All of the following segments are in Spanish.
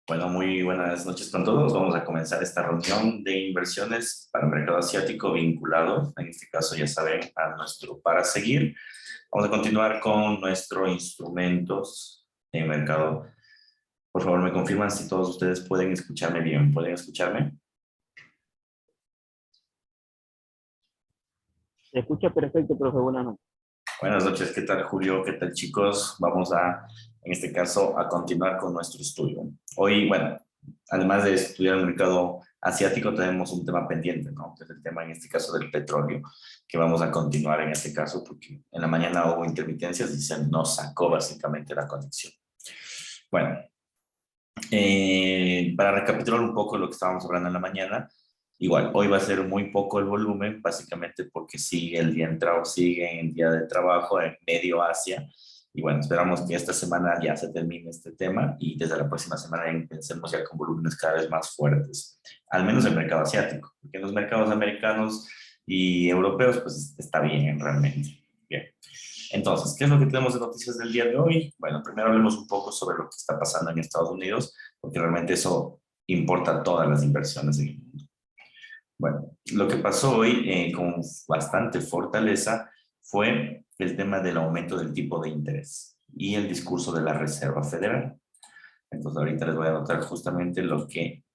Bueno, muy buenas noches con todos. Vamos a comenzar esta reunión de inversiones para el mercado asiático vinculado, en este caso ya saben, a nuestro para seguir. Vamos a continuar con nuestros instrumentos en mercado. Por favor, me confirman si todos ustedes pueden escucharme bien. ¿Pueden escucharme? Se escucha perfecto, profe. Buenas noches. Buenas noches, ¿qué tal Julio? ¿Qué tal chicos? Vamos a, en este caso, a continuar con nuestro estudio. Hoy, bueno, además de estudiar el mercado asiático, tenemos un tema pendiente, ¿no? Que es el tema, en este caso, del petróleo, que vamos a continuar en este caso, porque en la mañana hubo intermitencias y se nos sacó básicamente la conexión. Bueno, para recapitular un poco lo que estábamos hablando en la mañana, igual, hoy va a ser muy poco el volumen, básicamente porque sigue el día sigue en día de trabajo en medio Asia. Y bueno, esperamos que esta semana ya se termine este tema y desde la próxima semana empecemos ya con volúmenes cada vez más fuertes, al menos en el mercado asiático, porque en los mercados americanos y europeos, pues está bien realmente. Bien. Entonces, ¿qué es lo que tenemos de noticias del día de hoy? Bueno, primero hablemos un poco sobre lo que está pasando en Estados Unidos, porque realmente eso importa todas las inversiones en el mundo. Bueno, lo que pasó hoy con bastante fortaleza fue el tema del aumento del tipo de interés y el discurso de la Reserva Federal. Entonces, ahorita les voy a notar justamente lo que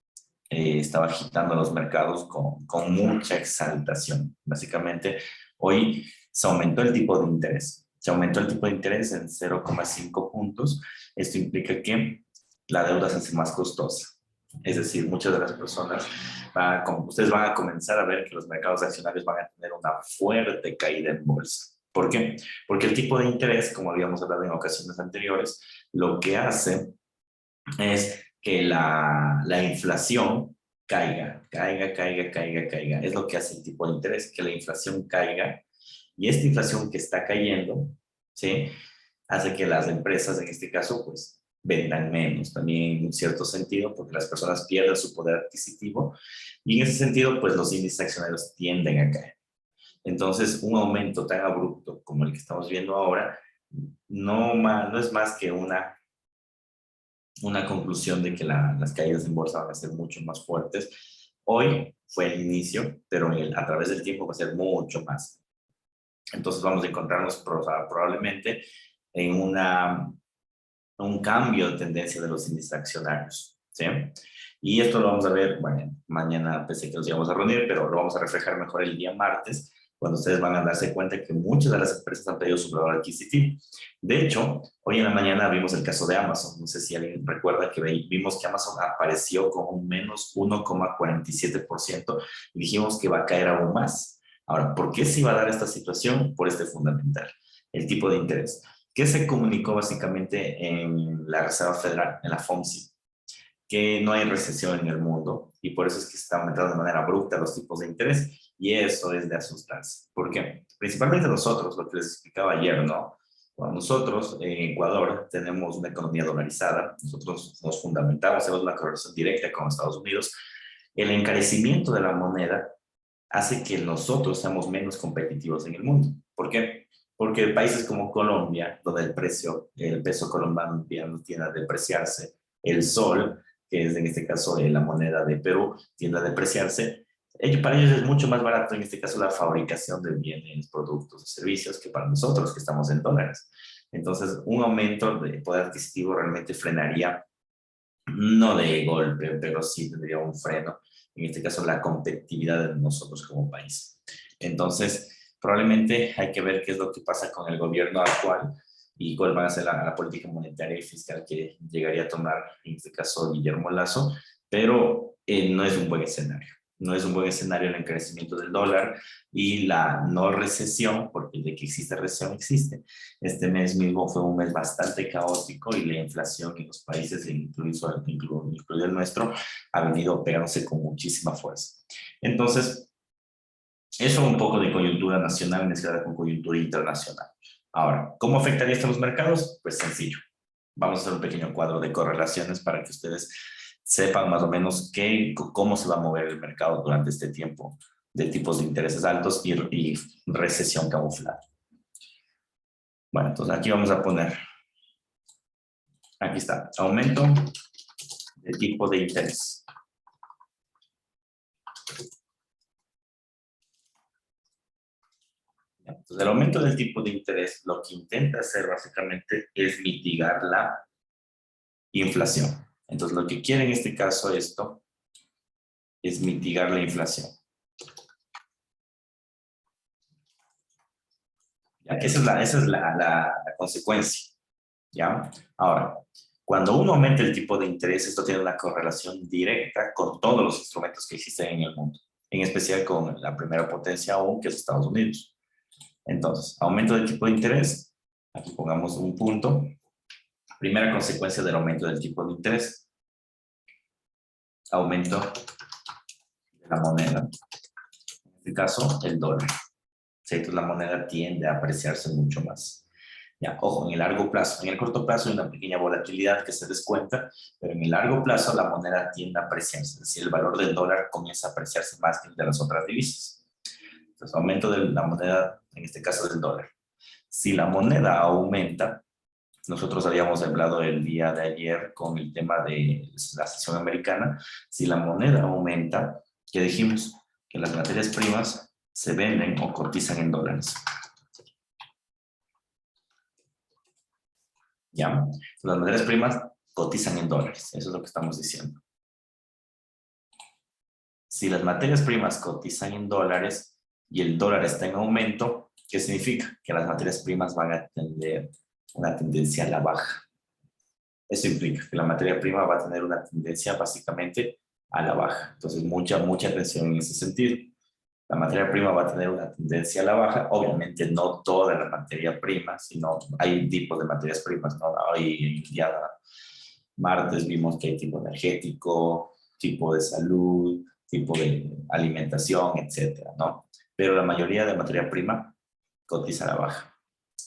estaba agitando los mercados con mucha exaltación. Básicamente, hoy se aumentó el tipo de interés. Se aumentó el tipo de interés en 0,5 puntos. Esto implica que la deuda se hace más costosa. Es decir, muchas de las personas, ustedes van a comenzar a ver que los mercados accionarios van a tener una fuerte caída en bolsa. ¿Por qué? Porque el tipo de interés, como habíamos hablado en ocasiones anteriores, lo que hace es que la inflación caiga. Es lo que hace el tipo de interés, que la inflación caiga. Y esta inflación que está cayendo, ¿sí? Hace que las empresas, en este caso, pues vendan menos, también en un cierto sentido, porque las personas pierden su poder adquisitivo. Y en ese sentido, pues los índices accionarios tienden a caer. Entonces, un aumento tan abrupto como el que estamos viendo ahora, no es más que una conclusión de que las caídas en bolsa van a ser mucho más fuertes. Hoy fue el inicio, pero a través del tiempo va a ser mucho más. Entonces vamos a encontrarnos probablemente en un cambio de tendencia de los índices accionarios, ¿sí? Y esto lo vamos a ver, bueno, mañana pensé que nos íbamos a reunir, pero lo vamos a reflejar mejor el día martes, cuando ustedes van a darse cuenta que muchas de las empresas han perdido su valor adquisitivo. De hecho, hoy en la mañana vimos el caso de Amazon. No sé si alguien recuerda que vimos que Amazon apareció con un menos 1,47% y dijimos que va a caer aún más. Ahora, ¿por qué se iba a dar esta situación? Por este fundamental, el tipo de interés, que se comunicó básicamente en la Reserva Federal, en la FOMC, que no hay recesión en el mundo y por eso es que se está aumentando de manera abrupta los tipos de interés y eso es de asustarse. ¿Por qué? Principalmente nosotros, lo que les explicaba ayer, ¿no? Bueno, nosotros en Ecuador tenemos una economía dolarizada, nosotros nos fundamentamos, tenemos una correlación directa con Estados Unidos. El encarecimiento de la moneda hace que nosotros seamos menos competitivos en el mundo. ¿Por qué? Porque países como Colombia, donde el peso colombiano tiende a depreciarse, el sol, que es en este caso la moneda de Perú, tiende a depreciarse, para ellos es mucho más barato en este caso la fabricación de bienes, productos o servicios que para nosotros que estamos en dólares. Entonces, un aumento de poder adquisitivo realmente frenaría, no de golpe, pero sí tendría un freno, en este caso la competitividad de nosotros como país. Entonces, probablemente hay que ver qué es lo que pasa con el gobierno actual y cuál va a ser la política monetaria y fiscal que llegaría a tomar, en este caso, Guillermo Lasso, pero no es un buen escenario. No es un buen escenario el encarecimiento del dólar y la no recesión, porque de que existe recesión existe. Este mes mismo fue un mes bastante caótico y la inflación en los países, incluido el nuestro, ha venido pegándose con muchísima fuerza. Entonces, eso un poco de coyuntura nacional mezclada con coyuntura internacional. Ahora, ¿cómo afectaría esto a los mercados? Pues sencillo. Vamos a hacer un pequeño cuadro de correlaciones para que ustedes sepan más o menos cómo se va a mover el mercado durante este tiempo de tipos de intereses altos y recesión camuflada. Bueno, entonces aquí vamos a poner, aquí está, aumento de tipo de interés. Entonces, el aumento del tipo de interés lo que intenta hacer básicamente es mitigar la inflación. Entonces, lo que quiere en este caso esto es mitigar la inflación. ¿Ya? Esa es la consecuencia. ¿Ya? Ahora, cuando uno aumenta el tipo de interés, esto tiene una correlación directa con todos los instrumentos que existen en el mundo, en especial con la primera potencia aún, que es Estados Unidos. Entonces, aumento del tipo de interés, aquí pongamos un punto. Primera consecuencia del aumento del tipo de interés, aumento de la moneda, en este caso el dólar. ¿Sí? Entonces la moneda tiende a apreciarse mucho más. Ya, ojo, en el largo plazo, en el corto plazo hay una pequeña volatilidad que se descuenta, pero en el largo plazo la moneda tiende a apreciarse, es decir, el valor del dólar comienza a apreciarse más que el de las otras divisas. Entonces, aumento de la moneda, en este caso del dólar. Si la moneda aumenta, nosotros habíamos hablado el día de ayer con el tema de la sesión americana, si la moneda aumenta, ¿qué dijimos? Que las materias primas se venden o cotizan en dólares. ¿Ya? Las materias primas cotizan en dólares, eso es lo que estamos diciendo. Si las materias primas cotizan en dólares y el dólar está en aumento, ¿qué significa? Que las materias primas van a tener una tendencia a la baja. Eso implica que la materia prima va a tener una tendencia básicamente a la baja. Entonces, mucha atención en ese sentido. La materia prima va a tener una tendencia a la baja. Obviamente, no toda la materia prima, sino hay tipos de materias primas, ¿no? Hoy, ya martes, vimos que hay tipo energético, tipo de salud, tipo de alimentación, etcétera, ¿no? Pero la mayoría de materia prima cotiza a la baja.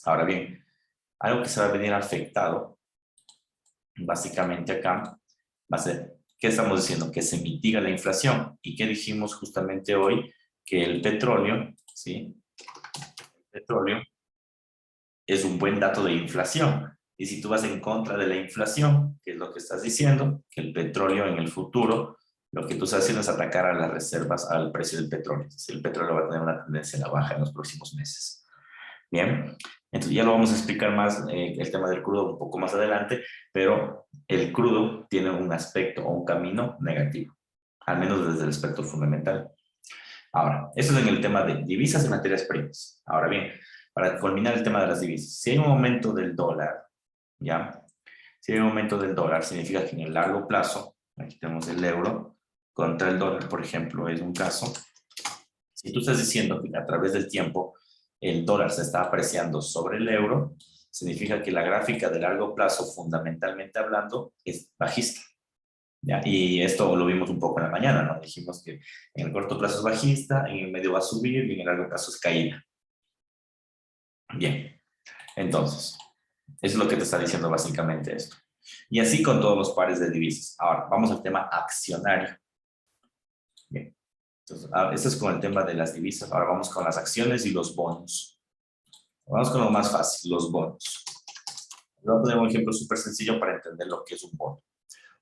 Ahora bien, algo que se va a venir afectado básicamente acá va a ser, ¿qué estamos diciendo? Que se mitiga la inflación. ¿Y qué dijimos justamente hoy? Que el petróleo, ¿sí? El petróleo es un buen dato de inflación. Y si tú vas en contra de la inflación, que es lo que estás diciendo, que el petróleo en el futuro, lo que tú estás haciendo es atacar a las reservas, al precio del petróleo. Si el petróleo va a tener una tendencia a la baja en los próximos meses. Bien, entonces ya lo vamos a explicar más, el tema del crudo un poco más adelante, pero el crudo tiene un aspecto o un camino negativo, al menos desde el aspecto fundamental. Ahora, eso es en el tema de divisas y materias primas. Ahora bien, para culminar el tema de las divisas, si hay un aumento del dólar, ¿ya? Si hay un aumento del dólar, significa que en el largo plazo, aquí tenemos el euro, contra el dólar, por ejemplo, es un caso. Si tú estás diciendo que a través del tiempo el dólar se está apreciando sobre el euro, significa que la gráfica de largo plazo, fundamentalmente hablando, es bajista. ¿Ya? Y esto lo vimos un poco en la mañana, ¿no? Dijimos que en el corto plazo es bajista, en el medio va a subir y en el largo plazo es caída. Bien, entonces, eso es lo que te está diciendo básicamente esto. Y así con todos los pares de divisas. Ahora, vamos al tema accionario. Bien, entonces, esto es con el tema de las divisas. Ahora vamos con las acciones y los bonos. Vamos con lo más fácil, los bonos. Voy a poner un ejemplo súper sencillo para entender lo que es un bono.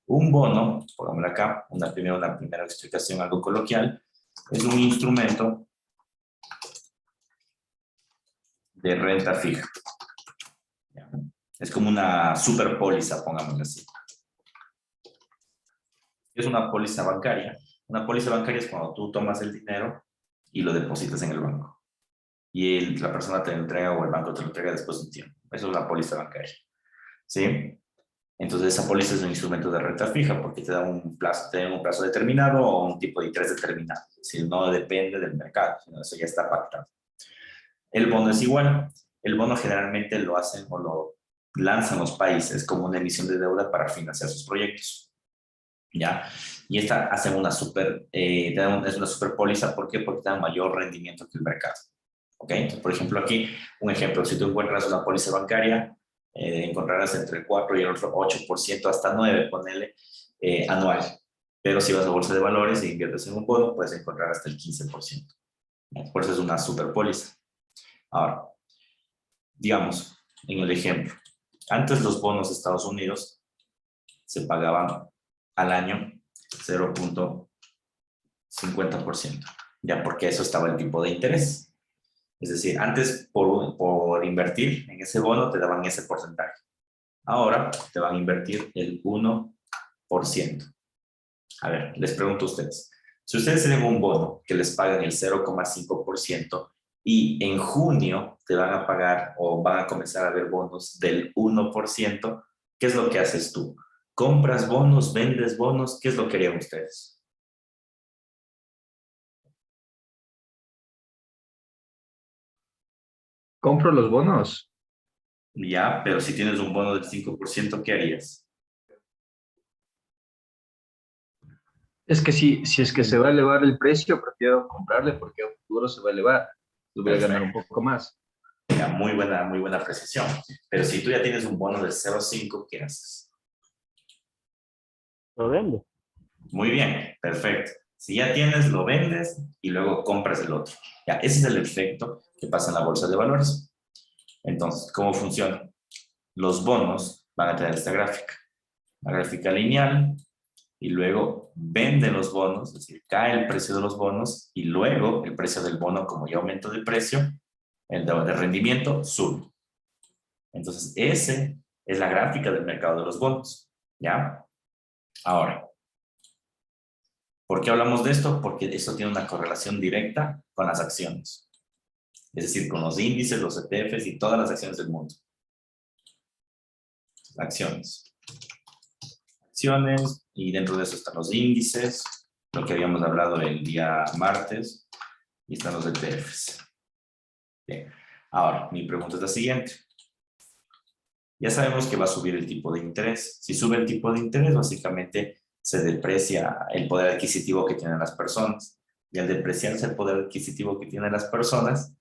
Un bono, pongámoslo acá, una primera explicación algo coloquial, es un instrumento de renta fija. Es como una superpóliza, pongámoslo así. Es una póliza bancaria. Una póliza bancaria es cuando tú tomas el dinero y lo depositas en el banco. Y la persona te lo entrega o el banco te lo entrega después de un tiempo. Eso es una póliza bancaria. ¿Sí? Entonces esa póliza es un instrumento de renta fija porque te da un plazo determinado o un tipo de interés determinado. Es decir, no depende del mercado, sino eso ya está pactado. El bono es igual. El bono generalmente lo hacen o lo lanzan los países como una emisión de deuda para financiar sus proyectos. ¿Ya? Y esta hacen una es una super póliza. ¿Por qué? Porque te da mayor rendimiento que el mercado. ¿Ok? Entonces, por ejemplo, aquí, un ejemplo, si tú encuentras una póliza bancaria, encontrarás entre el 4 y el otro 8% hasta 9%, ponele, anual. Pero si vas a bolsa de valores e inviertes en un bono, puedes encontrar hasta el 15%. Por eso es una super póliza. Ahora, digamos, en el ejemplo, antes los bonos de Estados Unidos se pagaban al año 0.50%. Ya, porque eso estaba el tipo de interés. Es decir, antes por invertir en ese bono te daban ese porcentaje. Ahora te van a invertir el 1%. A ver, les pregunto a ustedes. Si ustedes tienen un bono que les pagan el 0,5% y en junio te van a pagar o van a comenzar a ver bonos del 1%, ¿qué es lo que haces tú? ¿Compras bonos, vendes bonos? ¿Qué es lo que harían ustedes? Compro los bonos. Ya, pero si tienes un bono del 5%, ¿qué harías? Es que si es que se va a elevar el precio, prefiero comprarle porque a futuro se va a elevar. Yo voy a ganar un Perfecto. poco más. Ya, muy buena precisión. Pero si tú ya tienes un bono del 0,5, ¿qué haces? Lo vende. Muy bien, perfecto. Si ya tienes, lo vendes y luego compras el otro. Ya, ese es el efecto que pasa en la bolsa de valores. Entonces, ¿cómo funciona? Los bonos van a tener esta gráfica, la gráfica lineal, y luego venden los bonos, es decir, cae el precio de los bonos y luego el precio del bono, como ya aumentó de precio, el de rendimiento sube. Entonces, ese es la gráfica del mercado de los bonos. ¿Ya? Ahora, ¿por qué hablamos de esto? Porque esto tiene una correlación directa con las acciones. Es decir, con los índices, los ETFs y todas las acciones del mundo. Acciones. Acciones, y dentro de eso están los índices, lo que habíamos hablado el día martes, y están los ETFs. Bien. Ahora, mi pregunta es la siguiente. Ya sabemos que va a subir el tipo de interés. Si sube el tipo de interés, básicamente se deprecia el poder adquisitivo que tienen las personas. Y al depreciarse el poder adquisitivo que tienen las personas,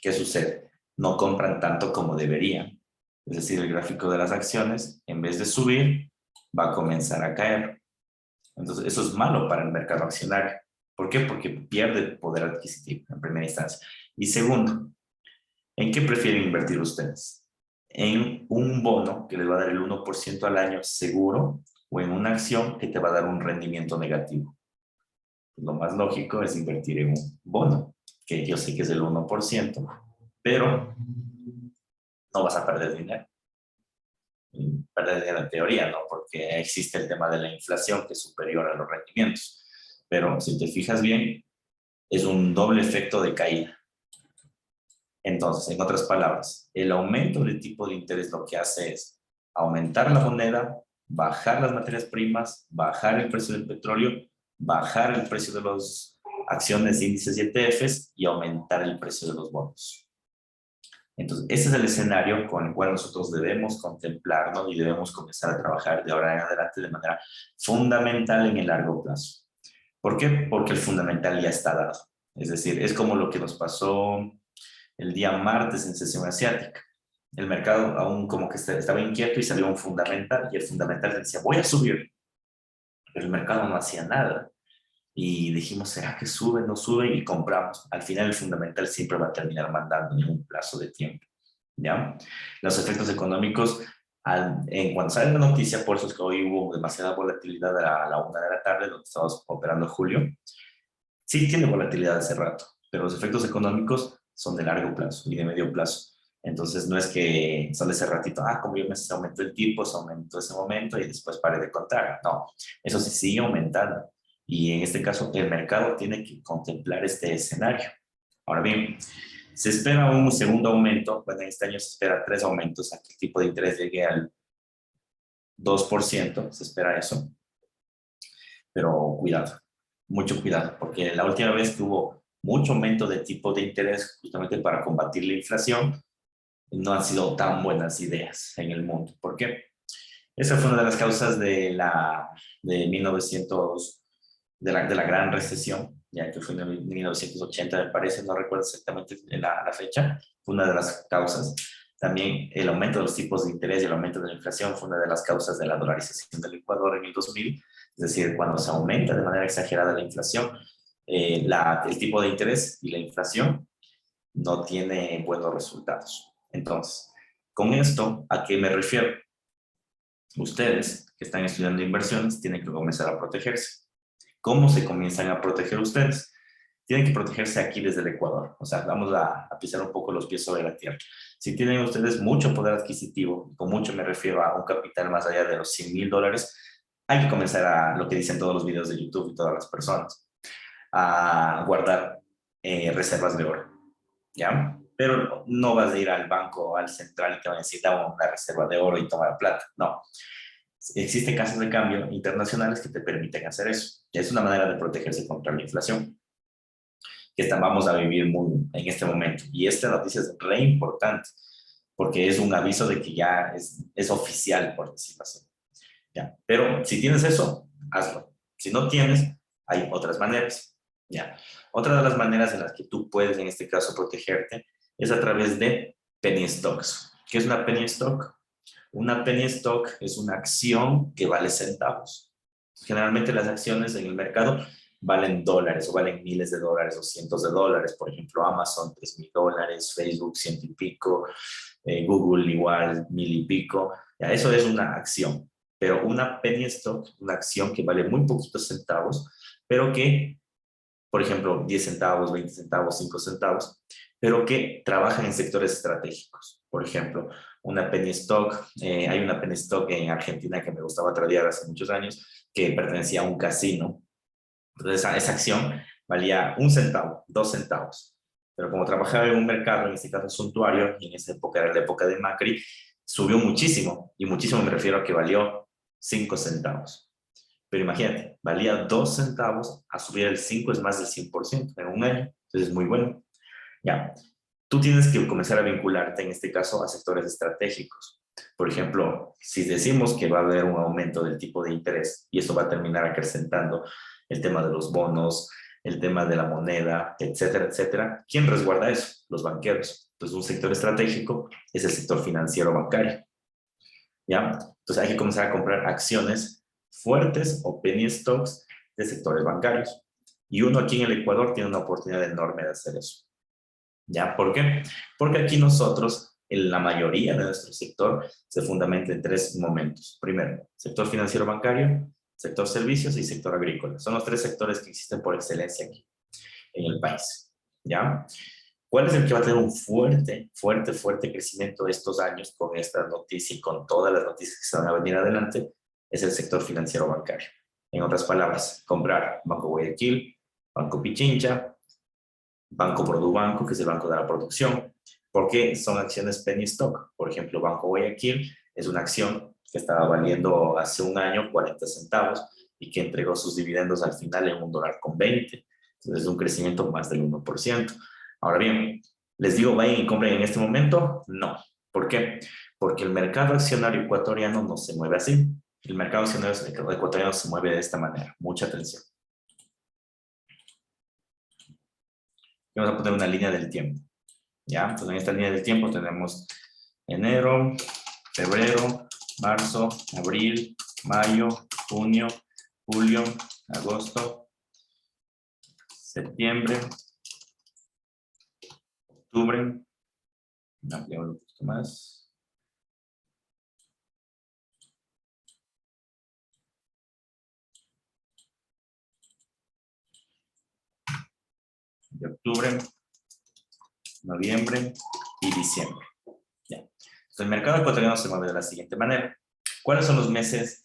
¿qué sucede? No compran tanto como deberían. Es decir, el gráfico de las acciones, en vez de subir, va a comenzar a caer. Entonces, eso es malo para el mercado accionario. ¿Por qué? Porque pierde poder adquisitivo en primera instancia. Y segundo, ¿en qué prefieren invertir ustedes? ¿En un bono que les va a dar el 1% al año seguro o en una acción que te va a dar un rendimiento negativo? Lo más lógico es invertir en un bono, que yo sé que es del 1%, pero no vas a perder dinero. Perder dinero en teoría, ¿no? Porque existe el tema de la inflación que es superior a los rendimientos. Pero si te fijas bien, es un doble efecto de caída. Entonces, en otras palabras, el aumento del tipo de interés lo que hace es aumentar la moneda, bajar las materias primas, bajar el precio del petróleo, bajar el precio de las acciones, índices y ETFs y aumentar el precio de los bonos. Entonces, ese es el escenario con el cual nosotros debemos contemplarnos y debemos comenzar a trabajar de ahora en adelante de manera fundamental en el largo plazo. ¿Por qué? Porque el fundamental ya está dado. Es decir, es como lo que nos pasó el día martes en sesión asiática. El mercado aún como que estaba inquieto y salió un fundamental y el fundamental decía, voy a subir, pero el mercado no hacía nada. Y dijimos, ¿será que sube? No sube y compramos. Al final el fundamental siempre va a terminar mandando en un plazo de tiempo. ¿Ya? Los efectos económicos, en cuanto sale la noticia, por eso es que hoy hubo demasiada volatilidad a la 1 de la tarde, donde estábamos operando julio. Sí tiene volatilidad hace rato, pero los efectos económicos son de largo plazo y de medio plazo. Entonces no es que solo ese ratito, como yo me aumentó el tipo, se aumentó ese momento y después pare de contar. No, eso sí sigue aumentando. Y en este caso, el mercado tiene que contemplar este escenario. Ahora bien, se espera un segundo aumento, bueno, en este año se espera 3 aumentos, a que el tipo de interés llegue al 2%, se espera eso. Pero cuidado, mucho cuidado, porque la última vez que hubo mucho aumento de tipo de interés justamente para combatir la inflación, no han sido tan buenas ideas en el mundo. ¿Por qué? Esa fue una de las causas de 1900, de la gran recesión, ya que fue en 1980, me parece, no recuerdo exactamente la fecha, fue una de las causas. También el aumento de los tipos de interés y el aumento de la inflación fue una de las causas de la dolarización del Ecuador en el 2000, es decir, cuando se aumenta de manera exagerada la inflación, el tipo de interés y la inflación no tiene buenos resultados. Entonces, con esto, ¿a qué me refiero? Ustedes que están estudiando inversiones tienen que comenzar a protegerse. ¿Cómo se comienzan a proteger ustedes? Tienen que protegerse aquí desde el Ecuador. O sea, vamos a pisar un poco los pies sobre la tierra. Si tienen ustedes mucho poder adquisitivo, con mucho me refiero a un capital más allá de los $100,000, hay que comenzar a, lo que dicen todos los videos de YouTube y todas las personas, a guardar reservas de oro, ¿ya? Pero no vas a ir al banco, al central, y te van a decir, dame una reserva de oro y toma la plata. No. Existen casas de cambio internacionales que te permiten hacer eso. Es una manera de protegerse contra la inflación, que vamos a vivir en este momento. Y esta noticia es re importante, porque es un aviso de que ya es oficial, por decirlo así. ¿Ya? Pero si tienes eso, hazlo. Si no tienes, hay otras maneras. ¿Ya? Otra de las maneras en las que tú puedes, en este caso, protegerte es a través de penny stocks. ¿Qué es una penny stock? Una penny stock es una acción que vale centavos. Generalmente las acciones en el mercado valen dólares o valen miles de dólares o cientos de dólares. Por ejemplo, Amazon, $3,000, Facebook, 100 y pico, Google igual, 1,000 y pico. Ya, eso es una acción. Pero una penny stock, una acción que vale muy poquitos centavos, pero que, por ejemplo, 10 centavos, 20 centavos, 5 centavos, pero que trabajan en sectores estratégicos. Por ejemplo, una penny stock, hay una penny stock en Argentina que me gustaba tradear hace muchos años, que pertenecía a un casino. Entonces, esa acción valía 1 centavo, 2 centavos. Pero como trabajaba en un mercado, en este caso suntuario, y en esa época era la época de Macri, subió muchísimo. Y muchísimo me refiero a que valió 5 centavos. Pero imagínate, valía 2 centavos, a subir el 5 es más del 100% en un año. Entonces es muy bueno. Ya, tú tienes que comenzar a vincularte, en este caso, a sectores estratégicos. Por ejemplo, si decimos que va a haber un aumento del tipo de interés y eso va a terminar acrecentando el tema de los bonos, el tema de la moneda, etcétera, etcétera, ¿quién resguarda eso? Los banqueros. Entonces, un sector estratégico es el sector financiero bancario. ¿Ya? Entonces, hay que comenzar a comprar acciones fuertes o penny stocks de sectores bancarios. Y uno aquí en el Ecuador tiene una oportunidad enorme de hacer eso. ¿Ya? ¿Por qué? Porque aquí nosotros, en la mayoría de nuestro sector, se fundamenta en 3 momentos. Primero, sector financiero bancario, sector servicios y sector agrícola. Son los 3 sectores que existen por excelencia aquí en el país. ¿Ya? ¿Cuál es el que va a tener un fuerte crecimiento estos años con esta noticia y con todas las noticias que se van a venir adelante? Es el sector financiero bancario. En otras palabras, comprar Banco Guayaquil, Banco Pichincha, Banco Produbanco, que es el banco de la producción. ¿Por qué son acciones penny stock? Por ejemplo, Banco Guayaquil es una acción que estaba valiendo hace un año 40 centavos y que entregó sus dividendos al final en $1.20. Entonces es un crecimiento más del 1%. Ahora bien, ¿les digo vayan y compren en este momento? No. ¿Por qué? Porque el mercado accionario ecuatoriano no se mueve así. El mercado accionario ecuatoriano se mueve de esta manera. Mucha atención. Vamos a poner una línea del tiempo. ¿Ya? Entonces en esta línea del tiempo tenemos enero, febrero, marzo, abril, mayo, junio, julio, agosto, septiembre, octubre, ampliamos un poquito más, de octubre, noviembre y diciembre. ¿Ya? Entonces el mercado ecuatoriano se mueve de la siguiente manera. ¿Cuáles son los meses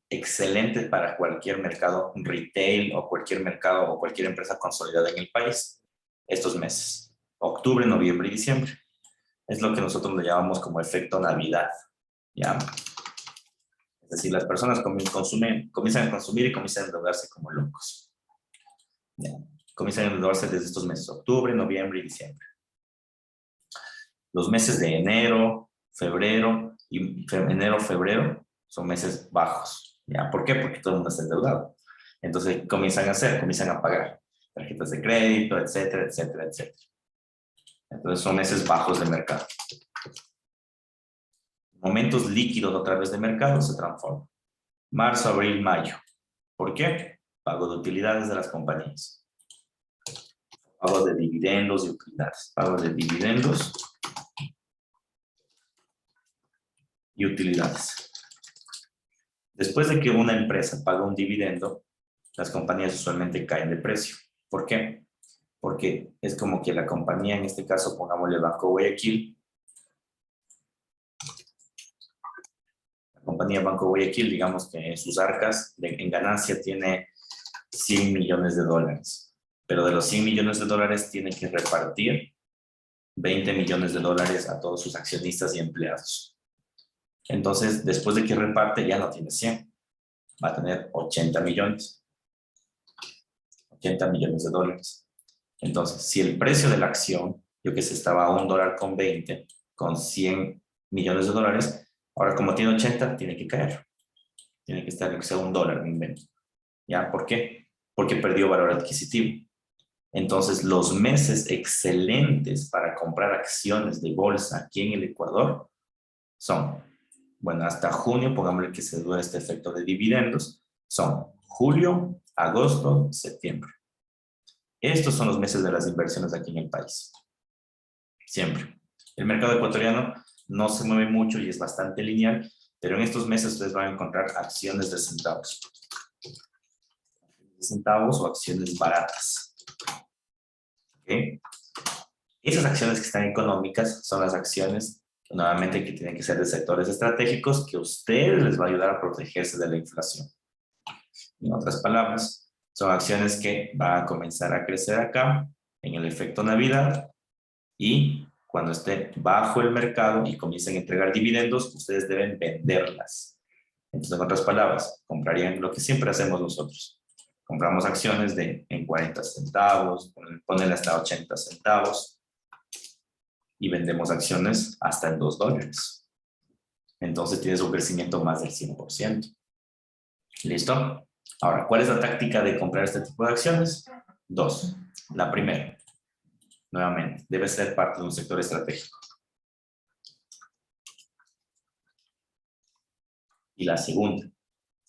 excelentes para cualquier mercado retail o cualquier mercado o cualquier empresa consolidada en el país? Estos meses, octubre, noviembre y diciembre. Es lo que nosotros le llamamos como efecto Navidad. ¿Ya? Es decir, las personas comienzan a consumir y comienzan a endeudarse como locos. ¿Ya? Comienzan a endeudarse desde estos meses, octubre, noviembre y diciembre. Los meses de enero, febrero son meses bajos. ¿Ya? ¿Por qué? Porque todo el mundo está endeudado. Entonces comienzan a pagar tarjetas de crédito, etcétera, etcétera, etcétera. Entonces son meses bajos de mercado. Momentos líquidos a través de mercado se transforman. Marzo, abril, mayo. ¿Por qué? Pago de utilidades de las compañías. Pago de dividendos y utilidades. Pago de dividendos y utilidades. Después de que una empresa paga un dividendo, las compañías usualmente caen de precio. ¿Por qué? Porque es como que la compañía, en este caso, pongámosle Banco Guayaquil. La compañía Banco Guayaquil, digamos que en sus arcas, en ganancia, tiene 100 millones de dólares. Pero de los 100 millones de dólares tiene que repartir 20 millones de dólares a todos sus accionistas y empleados. Entonces, después de que reparte, ya no tiene 100. Va a tener 80 millones. 80 millones de dólares. Entonces, si el precio de la acción, yo que sé, estaba a $1.20, con 100 millones de dólares, ahora como tiene 80, tiene que caer. Tiene que estar, que sea $1, me invento. ¿Ya? ¿Por qué? Porque perdió valor adquisitivo. Entonces, los meses excelentes para comprar acciones de bolsa aquí en el Ecuador son, bueno, hasta junio, pongámosle que se dure este efecto de dividendos, son julio, agosto, septiembre. Estos son los meses de las inversiones aquí en el país. Siempre. El mercado ecuatoriano no se mueve mucho y es bastante lineal, pero en estos meses ustedes van a encontrar acciones de centavos. De centavos o acciones baratas. ¿Okay? Esas acciones que están económicas son las acciones, nuevamente, que tienen que ser de sectores estratégicos que a ustedes les va a ayudar a protegerse de la inflación. En otras palabras, son acciones que van a comenzar a crecer acá en el efecto Navidad y cuando esté bajo el mercado y comiencen a entregar dividendos, ustedes deben venderlas. Entonces, en otras palabras, comprarían lo que siempre hacemos nosotros. Compramos acciones en 40 centavos, ponen hasta 80 centavos y vendemos acciones hasta en $2. Entonces tienes un crecimiento más del 100%. ¿Listo? Ahora, ¿cuál es la táctica de comprar este tipo de acciones? Dos. La primera, nuevamente, debe ser parte de un sector estratégico. Y la segunda,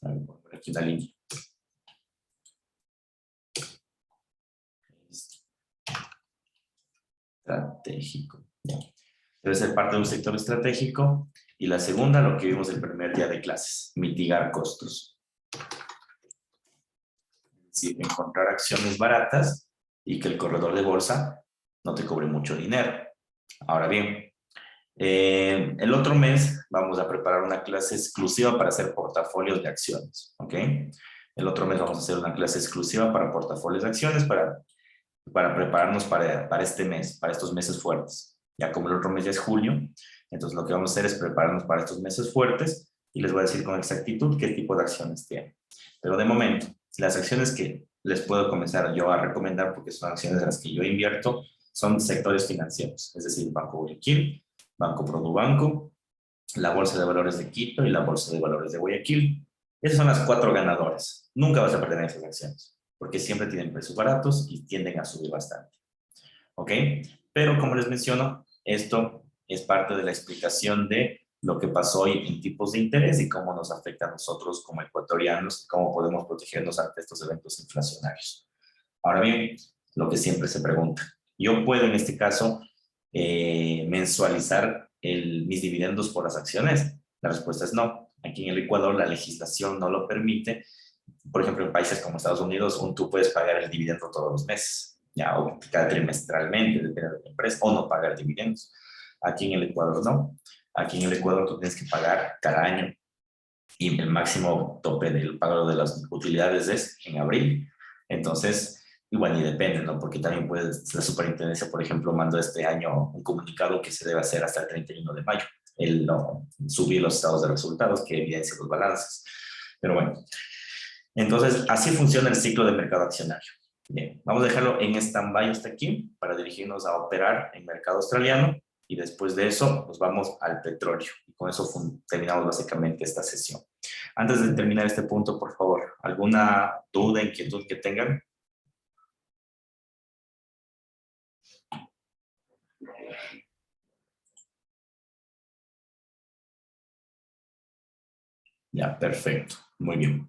por aquí una línea. Estratégico. Ya. Debe ser parte de un sector estratégico. Y la segunda, lo que vimos el primer día de clases, mitigar costos. Es decir, encontrar acciones baratas y que el corredor de bolsa no te cobre mucho dinero. Ahora bien, el otro mes vamos a preparar una clase exclusiva para hacer portafolios de acciones, ¿ok? El otro mes vamos a hacer una clase exclusiva para portafolios de acciones para prepararnos para este mes, para estos meses fuertes. Ya como el otro mes ya es julio, entonces lo que vamos a hacer es prepararnos para estos meses fuertes y les voy a decir con exactitud qué tipo de acciones tienen. Pero de momento, las acciones que les puedo comenzar yo a recomendar, porque son acciones en las que yo invierto, son sectores financieros, es decir, Banco Guayaquil, Banco Produbanco, la Bolsa de Valores de Quito y la Bolsa de Valores de Guayaquil. Esas son las 4 ganadoras. Nunca vas a perder en esas acciones, porque siempre tienen precios baratos y tienden a subir bastante. ¿Ok? Pero como les menciono, esto es parte de la explicación de lo que pasó hoy en tipos de interés y cómo nos afecta a nosotros como ecuatorianos y cómo podemos protegernos ante estos eventos inflacionarios. Ahora bien, lo que siempre se pregunta, ¿yo puedo en este caso mensualizar mis dividendos por las acciones? La respuesta es no. Aquí en el Ecuador la legislación no lo permite. Por ejemplo, en países como Estados Unidos, tú puedes pagar el dividendo todos los meses, ya, o cada trimestralmente, depende de la empresa, o no pagar dividendos. Aquí en el Ecuador no. Aquí en el Ecuador tú tienes que pagar cada año y el máximo tope del pago de las utilidades es en abril. Entonces, igual y depende, ¿no? Porque también puedes, la superintendencia, por ejemplo, mandó este año un comunicado que se debe hacer hasta el 31 de mayo. El no, subir los estados de resultados que evidencia los balances. Pero bueno, entonces así funciona el ciclo del mercado accionario. Bien, vamos a dejarlo en stand-by hasta aquí para dirigirnos a operar en mercado australiano y después de eso nos vamos al petróleo. Y con eso terminamos básicamente esta sesión. Antes de terminar este punto, por favor, ¿alguna duda, inquietud que tengan? Ya, perfecto. Muy bien.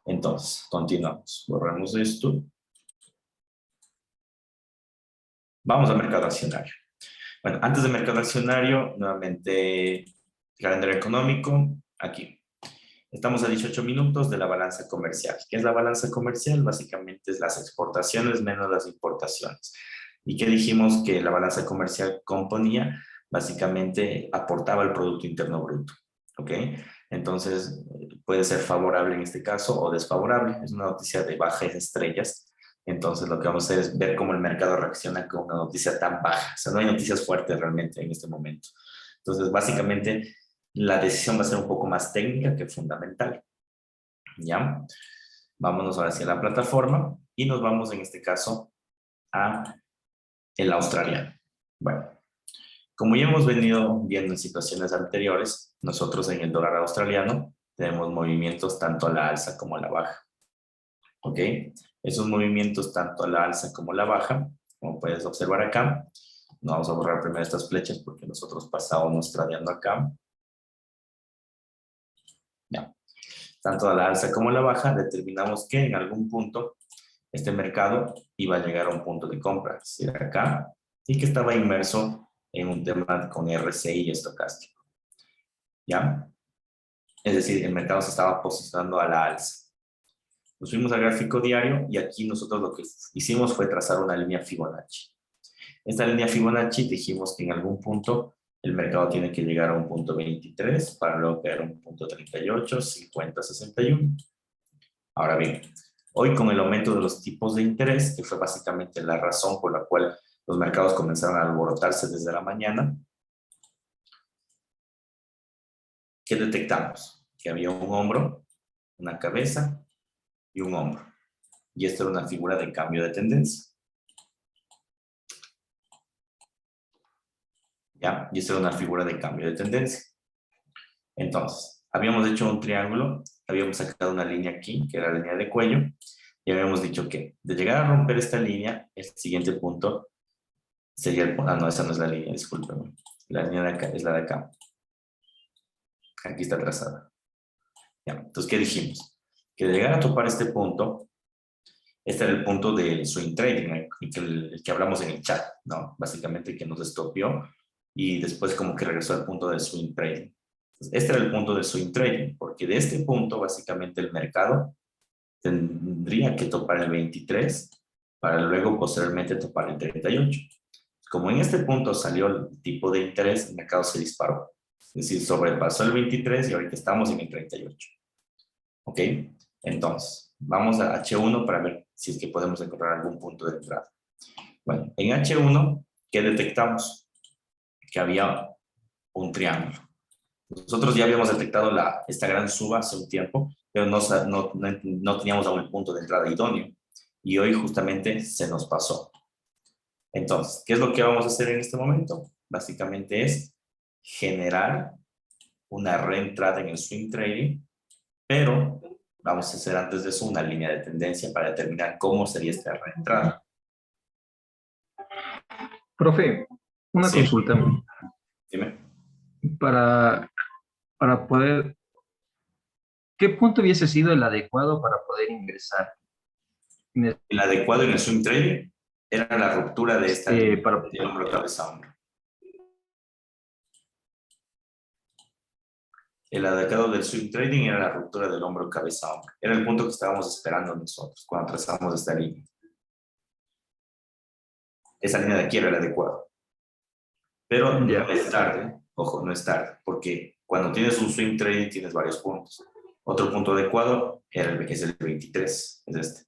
Entonces, continuamos. Borramos esto. Vamos al mercado accionario. Bueno, antes del mercado accionario, nuevamente, calendario económico, aquí. Estamos a 18 minutos de la balanza comercial. ¿Qué es la balanza comercial? Básicamente es las exportaciones menos las importaciones. ¿Y qué dijimos que la balanza comercial componía? Básicamente aportaba el Producto Interno Bruto. ¿Ok? Entonces, puede ser favorable en este caso o desfavorable. Es una noticia de bajas estrellas. Entonces, lo que vamos a hacer es ver cómo el mercado reacciona con una noticia tan baja. O sea, no hay noticias fuertes realmente en este momento. Entonces, básicamente, la decisión va a ser un poco más técnica que fundamental. ¿Ya? Vámonos ahora hacia la plataforma y nos vamos en este caso a el australiano. Bueno, como ya hemos venido viendo en situaciones anteriores, nosotros en el dólar australiano tenemos movimientos tanto a la alza como a la baja. ¿Ok? Esos movimientos tanto a la alza como a la baja, como puedes observar acá, no vamos a borrar primero estas flechas porque nosotros pasábamos tradeando acá. Ya. Tanto a la alza como a la baja, determinamos que en algún punto este mercado iba a llegar a un punto de compra, es decir, acá, y que estaba inmerso en un tema con RSI y estocástico. ¿Ya? Es decir, el mercado se estaba posicionando a la alza. Nos fuimos al gráfico diario y aquí nosotros lo que hicimos fue trazar una línea Fibonacci. Esta línea Fibonacci dijimos que en algún punto el mercado tiene que llegar a un punto 23 para luego caer a un punto 38, 50, 61. Ahora bien, hoy con el aumento de los tipos de interés, que fue básicamente la razón por la cual los mercados comenzaron a alborotarse desde la mañana, ¿qué detectamos? Que había un hombro, una cabeza y un hombro. Y esto era una figura de cambio de tendencia. ¿Ya? Y esto era una figura de cambio de tendencia. Entonces, habíamos hecho un triángulo, habíamos sacado una línea aquí, que era la línea de cuello, y habíamos dicho que de llegar a romper esta línea, el siguiente punto sería el... Ah, no, esa no es la línea, discúlpeme. La línea de acá es la de acá. Aquí está trazada. ¿Ya? Entonces, ¿qué dijimos? Que de llegar a topar este punto, este era el punto del swing trading, el que hablamos en el chat, ¿no? Básicamente que nos estopió y después como que regresó al punto del swing trading. Entonces, este era el punto del swing trading, porque de este punto básicamente el mercado tendría que topar el 23 para luego posteriormente topar el 38. Como en este punto salió el tipo de interés, el mercado se disparó. Es decir, sobrepasó el 23 y ahorita estamos en el 38. ¿Ok? Entonces, vamos a H1 para ver si es que podemos encontrar algún punto de entrada. Bueno, en H1, ¿qué detectamos? Que había un triángulo. Nosotros ya habíamos detectado esta gran suba hace un tiempo, pero no teníamos aún el punto de entrada idóneo. Y hoy justamente se nos pasó. Entonces, ¿qué es lo que vamos a hacer en este momento? Básicamente es generar una reentrada en el swing trading, pero vamos a hacer antes de eso una línea de tendencia para determinar cómo sería esta reentrada. Profe, una Sí, consulta. dime. Para, para poder, ¿qué punto hubiese sido el adecuado para poder ingresar? El adecuado en el swing trading era la ruptura de esta línea Para, de hombro, cabeza, hombro. El adecuado del swing trading era la ruptura del hombro, cabeza, hombro. Era el punto que estábamos esperando nosotros cuando trazamos esta línea. Esa línea de aquí era el adecuado. Pero no ya, es tarde, ojo, no es tarde, porque cuando tienes un swing trading tienes varios puntos. Otro punto adecuado es el 23, es este.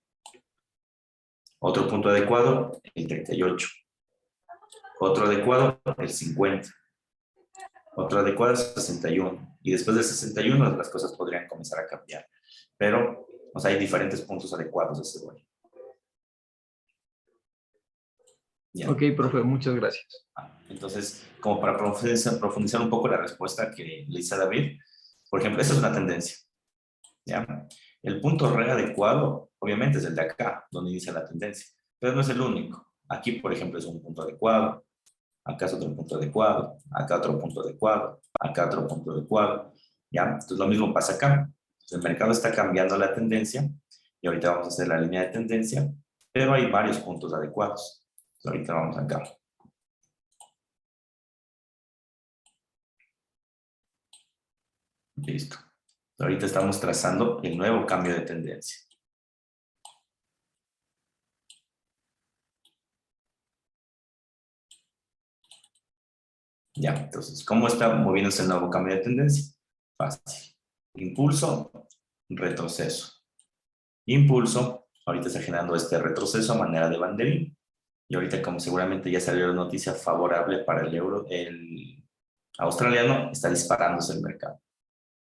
Otro punto adecuado, el 38. Otro adecuado, el 50. Otro adecuado es 61. Y después del 61 las cosas podrían comenzar a cambiar. Pero, o sea, hay diferentes puntos adecuados de ese vuelo. Ya. ok, profe, muchas gracias. Entonces, como para profundizar un poco la respuesta que le hice a David, por ejemplo, esa es una tendencia. ¿Ya? El punto re adecuado, obviamente, es el de acá, donde inicia la tendencia, pero no es el único. Aquí, por ejemplo, es un punto adecuado, acá es otro punto adecuado, acá otro punto adecuado, acá otro punto adecuado. ¿Ya? Entonces, lo mismo pasa acá. Entonces, el mercado está cambiando la tendencia y ahorita vamos a hacer la línea de tendencia, pero hay varios puntos adecuados. Entonces, ahorita vamos acá. Listo. Ahorita estamos trazando el nuevo cambio de tendencia. Ya, entonces, ¿cómo está moviéndose el nuevo cambio de tendencia? Fácil. Impulso, retroceso. Impulso, ahorita está generando este retroceso a manera de banderín. Y ahorita, como seguramente ya salió la noticia favorable para el euro, el australiano, está disparándose el mercado.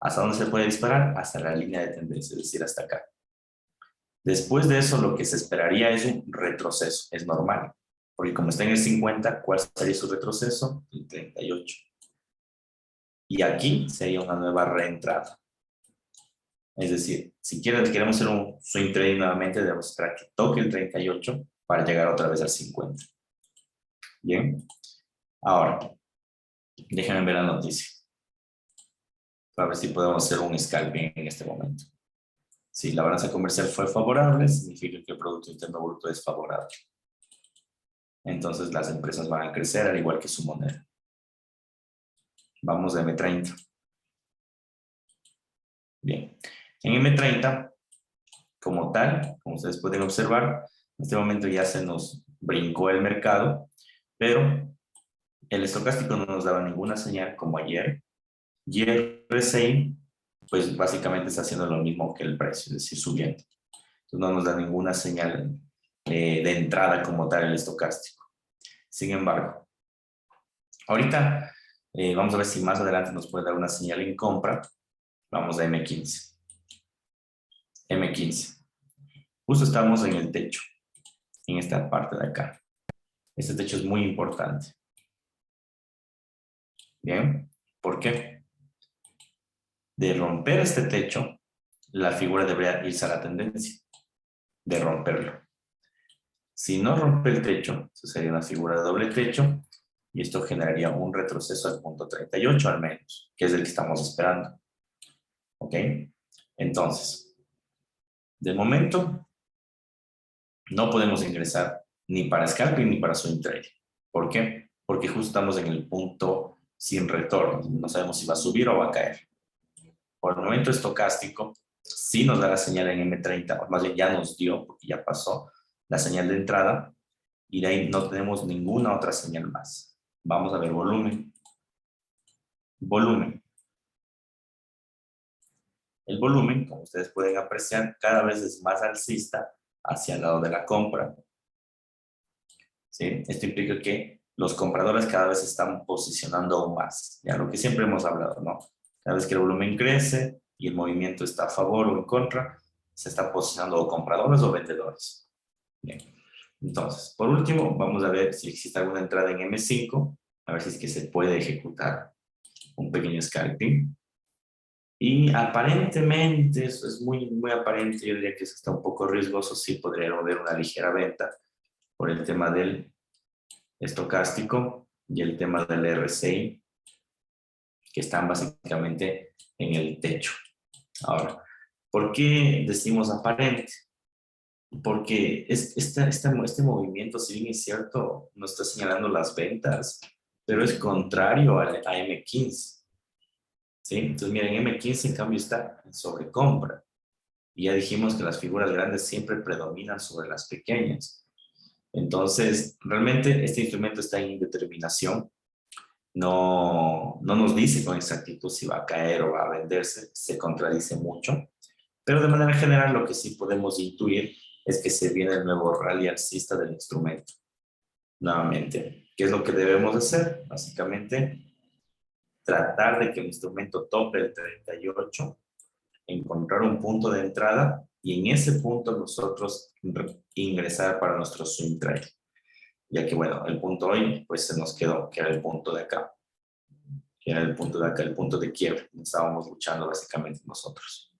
¿Hasta dónde se puede disparar? Hasta la línea de tendencia, es decir, hasta acá. Después de eso, lo que se esperaría es un retroceso, es normal. Porque como está en el 50, ¿cuál sería su retroceso? El 38. Y aquí sería una nueva reentrada. Es decir, si queremos hacer un swing trading nuevamente, debemos esperar que toque el 38 para llegar otra vez al 50. Bien. Ahora, déjenme ver la noticia. Para ver si podemos hacer un scalping en este momento. Si la balanza comercial fue favorable, significa que el Producto Interno Bruto es favorable. Entonces las empresas van a crecer al igual que su moneda. Vamos a M30. Bien. En M30, como tal, como ustedes pueden observar, en este momento ya se nos brincó el mercado, pero el estocástico no nos daba ninguna señal como ayer. Y el RSI, pues básicamente está haciendo lo mismo que el precio, es decir, subiendo. Entonces no nos da ninguna señal de entrada como tal el estocástico. Sin embargo, ahorita vamos a ver si más adelante nos puede dar una señal en compra. Vamos a M15. M15. Justo estamos en el techo, en esta parte de acá. Este techo es muy importante. Bien, ¿por qué? De romper este techo, la figura debería irse a la tendencia de romperlo. Si no rompe el techo, eso sería una figura de doble techo y esto generaría un retroceso al punto 38 al menos, que es el que estamos esperando. ¿Ok? Entonces, de momento, no podemos ingresar ni para scalping ni para swing trading. ¿Por qué? Porque justo estamos en el punto sin retorno. No sabemos si va a subir o va a caer. Por el momento estocástico, sí nos da la señal en M30, o más bien ya nos dio, porque ya pasó la señal de entrada, y de ahí no tenemos ninguna otra señal más. Vamos a ver volumen. Volumen. El volumen, como ustedes pueden apreciar, cada vez es más alcista hacia el lado de la compra. ¿Sí? Esto implica que los compradores cada vez se están posicionando aún más. Ya lo que siempre hemos hablado, ¿no? Cada vez que el volumen crece y el movimiento está a favor o en contra, se están posicionando o compradores o vendedores. Bien. Entonces, por último, vamos a ver si existe alguna entrada en M5, a ver si es que se puede ejecutar un pequeño scalping. Y aparentemente, eso es muy, muy aparente, yo diría que eso está un poco riesgoso, sí podría haber una ligera venta por el tema del estocástico y el tema del RSI, que están básicamente en el techo. Ahora, ¿por qué decimos aparente? Porque este movimiento, si bien es cierto, no está señalando las ventas, pero es contrario a M15. ¿Sí? Entonces, miren, M15 en cambio está en sobrecompra. Y ya dijimos que las figuras grandes siempre predominan sobre las pequeñas. Entonces, realmente este instrumento está en indeterminación. No nos dice con exactitud si va a caer o va a venderse, se contradice mucho. Pero de manera general lo que sí podemos intuir es que se viene el nuevo rally alcista del instrumento. Nuevamente, ¿qué es lo que debemos hacer? Básicamente, tratar de que el instrumento tope el 38, encontrar un punto de entrada y en ese punto nosotros ingresar para nuestro swing trade. Ya que bueno, el punto hoy pues se nos quedó, que era el punto de acá. Que era el punto de acá, el punto de quiebre. Estábamos luchando básicamente nosotros.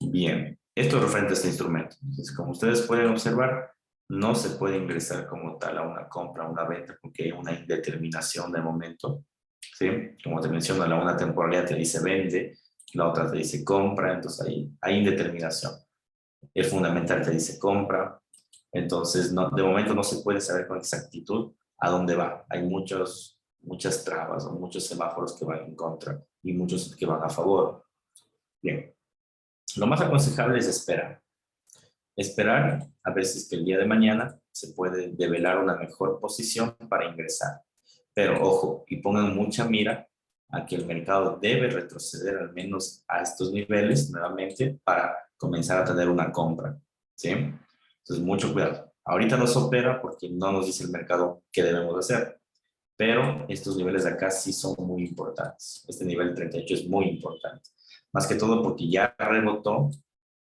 Bien, esto es referente a este instrumento. Entonces, como ustedes pueden observar, no se puede ingresar como tal a una compra, a una venta, porque hay una indeterminación de momento. ¿Sí? Como te menciono, la una temporalidad te dice vende, la otra te dice compra, entonces hay indeterminación. El fundamental te dice compra, entonces no, de momento no se puede saber con exactitud a dónde va. Hay muchas trabas o muchos semáforos que van en contra y muchos que van a favor. Bien, lo más aconsejable es esperar. Esperar a ver si es que el día de mañana se puede develar una mejor posición para ingresar. Pero ojo, y pongan mucha mira a que el mercado debe retroceder al menos a estos niveles nuevamente para comenzar a tener una compra, ¿sí? Entonces, mucho cuidado. Ahorita nos opera porque no nos dice el mercado qué debemos hacer, pero estos niveles de acá sí son muy importantes. Este nivel 38 es muy importante. Más que todo porque ya rebotó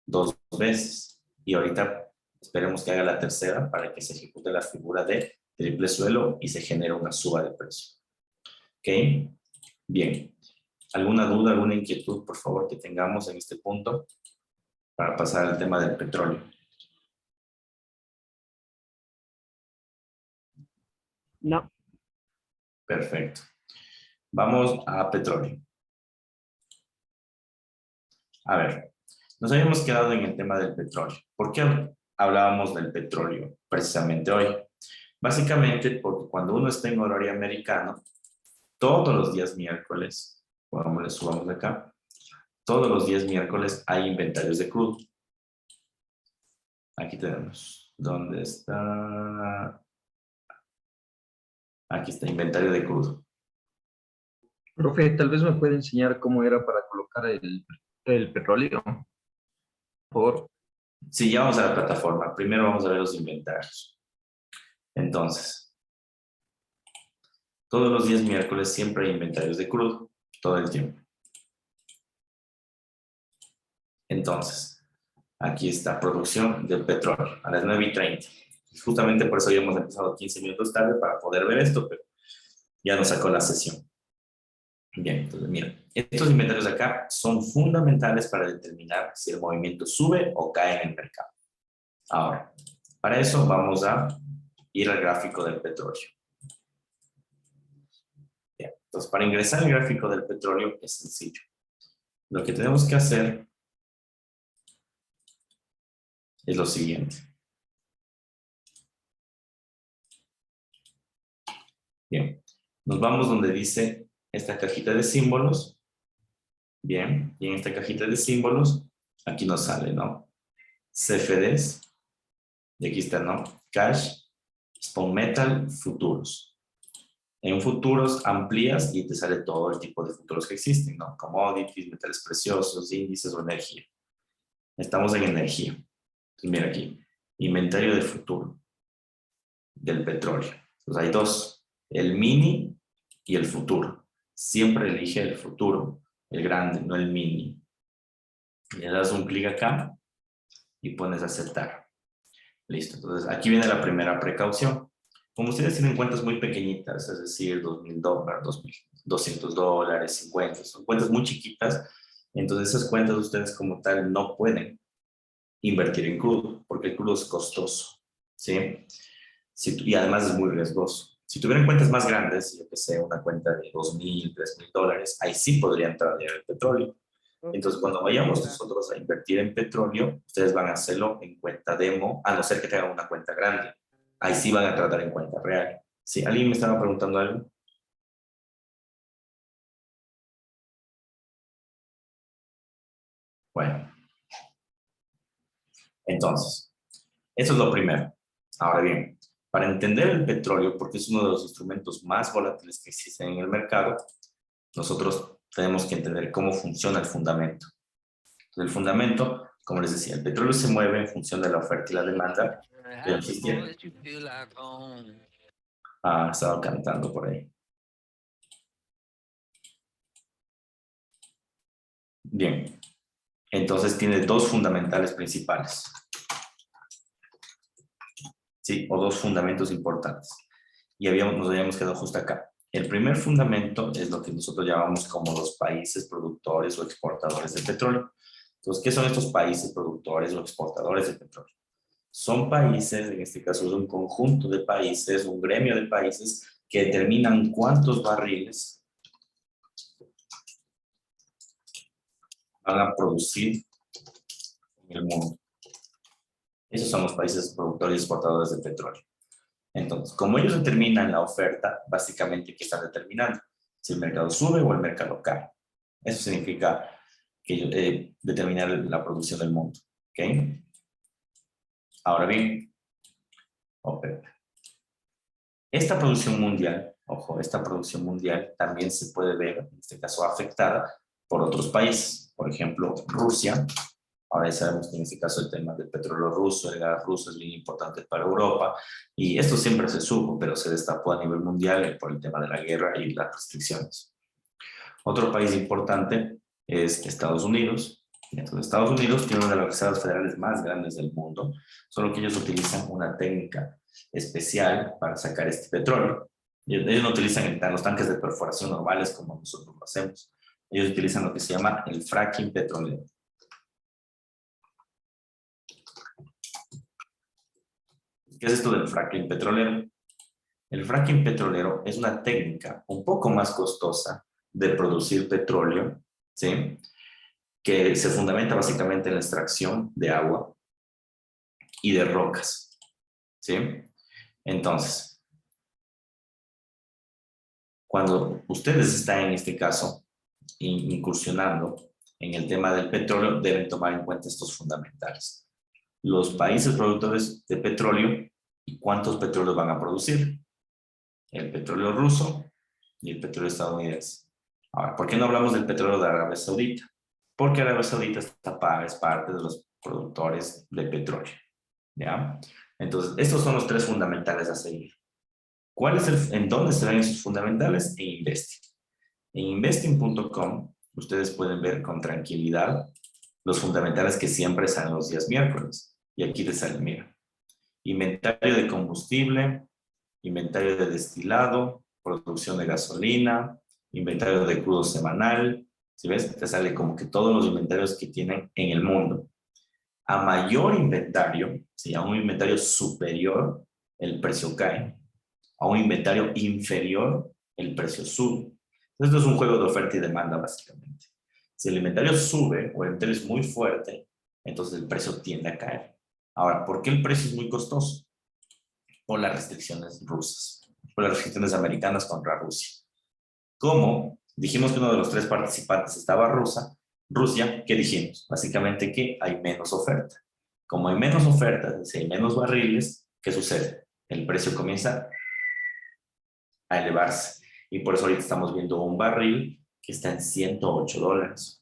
2 veces y ahorita esperemos que haga la tercera para que se ejecute la figura de triple suelo y se genere una suba de precio. ¿Ok? Bien. ¿Alguna duda, alguna inquietud, por favor, que tengamos en este punto para pasar al tema del petróleo? No. Perfecto. Vamos a petróleo. A ver, nos habíamos quedado en el tema del petróleo. ¿Por qué hablábamos del petróleo precisamente hoy? Básicamente porque cuando uno está en horario americano, todos los días miércoles, cuando le subamos de acá, todos los días miércoles hay inventarios de crudo. Aquí tenemos. ¿Dónde está? Aquí está, inventario de crudo. Profe, tal vez me puede enseñar cómo era para colocar el petróleo. Por Si ya vamos a la plataforma, primero vamos a ver los inventarios. Entonces, todos los días miércoles siempre hay inventarios de crudo, todo el tiempo. Entonces, aquí está producción del petróleo a las 9:30. Justamente por eso habíamos empezado 15 minutos tarde para poder ver esto, pero ya nos sacó la sesión. Bien, entonces mira, estos inventarios de acá son fundamentales para determinar si el movimiento sube o cae en el mercado. Ahora, para eso vamos a ir al gráfico del petróleo. Bien, entonces, para ingresar al gráfico del petróleo es sencillo. Lo que tenemos que hacer es lo siguiente. Bien, nos vamos donde dice esta cajita de símbolos. Bien, y en esta cajita de símbolos, aquí nos sale, ¿no? CFDs, y aquí está, ¿no? Cash, Spot Metal, futuros. En futuros amplías y te sale todo el tipo de futuros que existen, ¿no? Commodities, metales preciosos, índices o energía. Estamos en energía. Entonces, mira aquí, inventario de futuro del petróleo. Entonces hay dos, el mini y el futuro. Siempre elige el futuro, el grande, no el mini. Le das un clic acá y pones aceptar. Listo. Entonces aquí viene la primera precaución. Como ustedes tienen cuentas muy pequeñitas, es decir, $2,000, $200, 50, son cuentas muy chiquitas, entonces esas cuentas ustedes como tal no pueden invertir en crudo, porque el crudo es costoso, ¿sí? Y además es muy riesgoso. Si tuvieran cuentas más grandes, yo que sé, una cuenta de $2,000, $3,000, ahí sí podrían entrar el petróleo. Entonces, cuando vayamos nosotros a invertir en petróleo, ustedes van a hacerlo en cuenta demo, a no ser que tengan una cuenta grande. Ahí sí van a tratar en cuenta real. ¿Sí? ¿Alguien me estaba preguntando algo? Bueno, entonces, eso es lo primero. Ahora bien, para entender el petróleo, porque es uno de los instrumentos más volátiles que existen en el mercado, nosotros tenemos que entender cómo funciona el fundamento. Entonces, el fundamento, como les decía, el petróleo se mueve en función de la oferta y la demanda que existieron. Ah, estaba cantando por ahí. Bien, entonces tiene dos fundamentales principales. Sí, o dos fundamentos importantes. Y nos habíamos quedado justo acá. El primer fundamento es lo que nosotros llamamos como los países productores o exportadores de petróleo. Entonces, ¿qué son estos países productores o exportadores de petróleo? Son países, en este caso es un conjunto de países, un gremio de países que determinan cuántos barriles van a producir en el mundo. Esos son los países productores y exportadores de petróleo. Entonces, como ellos determinan la oferta, básicamente, ¿qué están determinando? Si el mercado sube o el mercado cae. Eso significa que determinar la producción del mundo. ¿Ok? Ahora bien, OPEP. Esta producción mundial, ojo, esta producción mundial también se puede ver, en este caso, afectada por otros países. Por ejemplo, Rusia. Ahora ya sabemos que en este caso el tema del petróleo ruso, el gas ruso es bien importante para Europa. Y esto siempre se supo, pero se destapó a nivel mundial por el tema de la guerra y las restricciones. Otro país importante es Estados Unidos. Entonces, Estados Unidos tiene una de las reservas federales más grandes del mundo, solo que ellos utilizan una técnica especial para sacar este petróleo. Ellos no utilizan los tanques de perforación normales como nosotros lo hacemos. Ellos utilizan lo que se llama el fracking petrolero. ¿Qué es esto del fracking petrolero? El fracking petrolero es una técnica un poco más costosa de producir petróleo, ¿sí? Que se fundamenta básicamente en la extracción de agua y de rocas, ¿sí? Entonces, cuando ustedes están en este caso incursionando en el tema del petróleo, deben tomar en cuenta estos fundamentales. Los países productores de petróleo y cuántos petróleos van a producir. El petróleo ruso y el petróleo estadounidense. Ahora, ¿por qué no hablamos del petróleo de Arabia Saudita? Porque Arabia Saudita es parte de los productores de petróleo, ¿ya? Entonces, estos son los tres fundamentales a seguir. ¿En dónde se ven esos fundamentales? En Investing. En investing.com, ustedes pueden ver con tranquilidad los fundamentales que siempre salen los días miércoles. Y aquí les sale, mira, inventario de combustible, inventario de destilado, producción de gasolina, inventario de crudo semanal. ¿Sí ves? Te sale como que todos los inventarios que tienen en el mundo. A mayor inventario, ¿sí? A un inventario superior, el precio cae. A un inventario inferior, el precio sube. Esto es un juego de oferta y demanda, básicamente. Si el inventario sube o el inventario es muy fuerte, entonces el precio tiende a caer. Ahora, ¿por qué el precio es muy costoso? Por las restricciones rusas, por las restricciones americanas contra Rusia. Como dijimos que uno de los tres participantes estaba Rusia, ¿qué dijimos? Básicamente que hay menos oferta. Como hay menos oferta, si hay menos barriles, ¿qué sucede? El precio comienza a elevarse. Y por eso ahorita estamos viendo un barril que está en $108.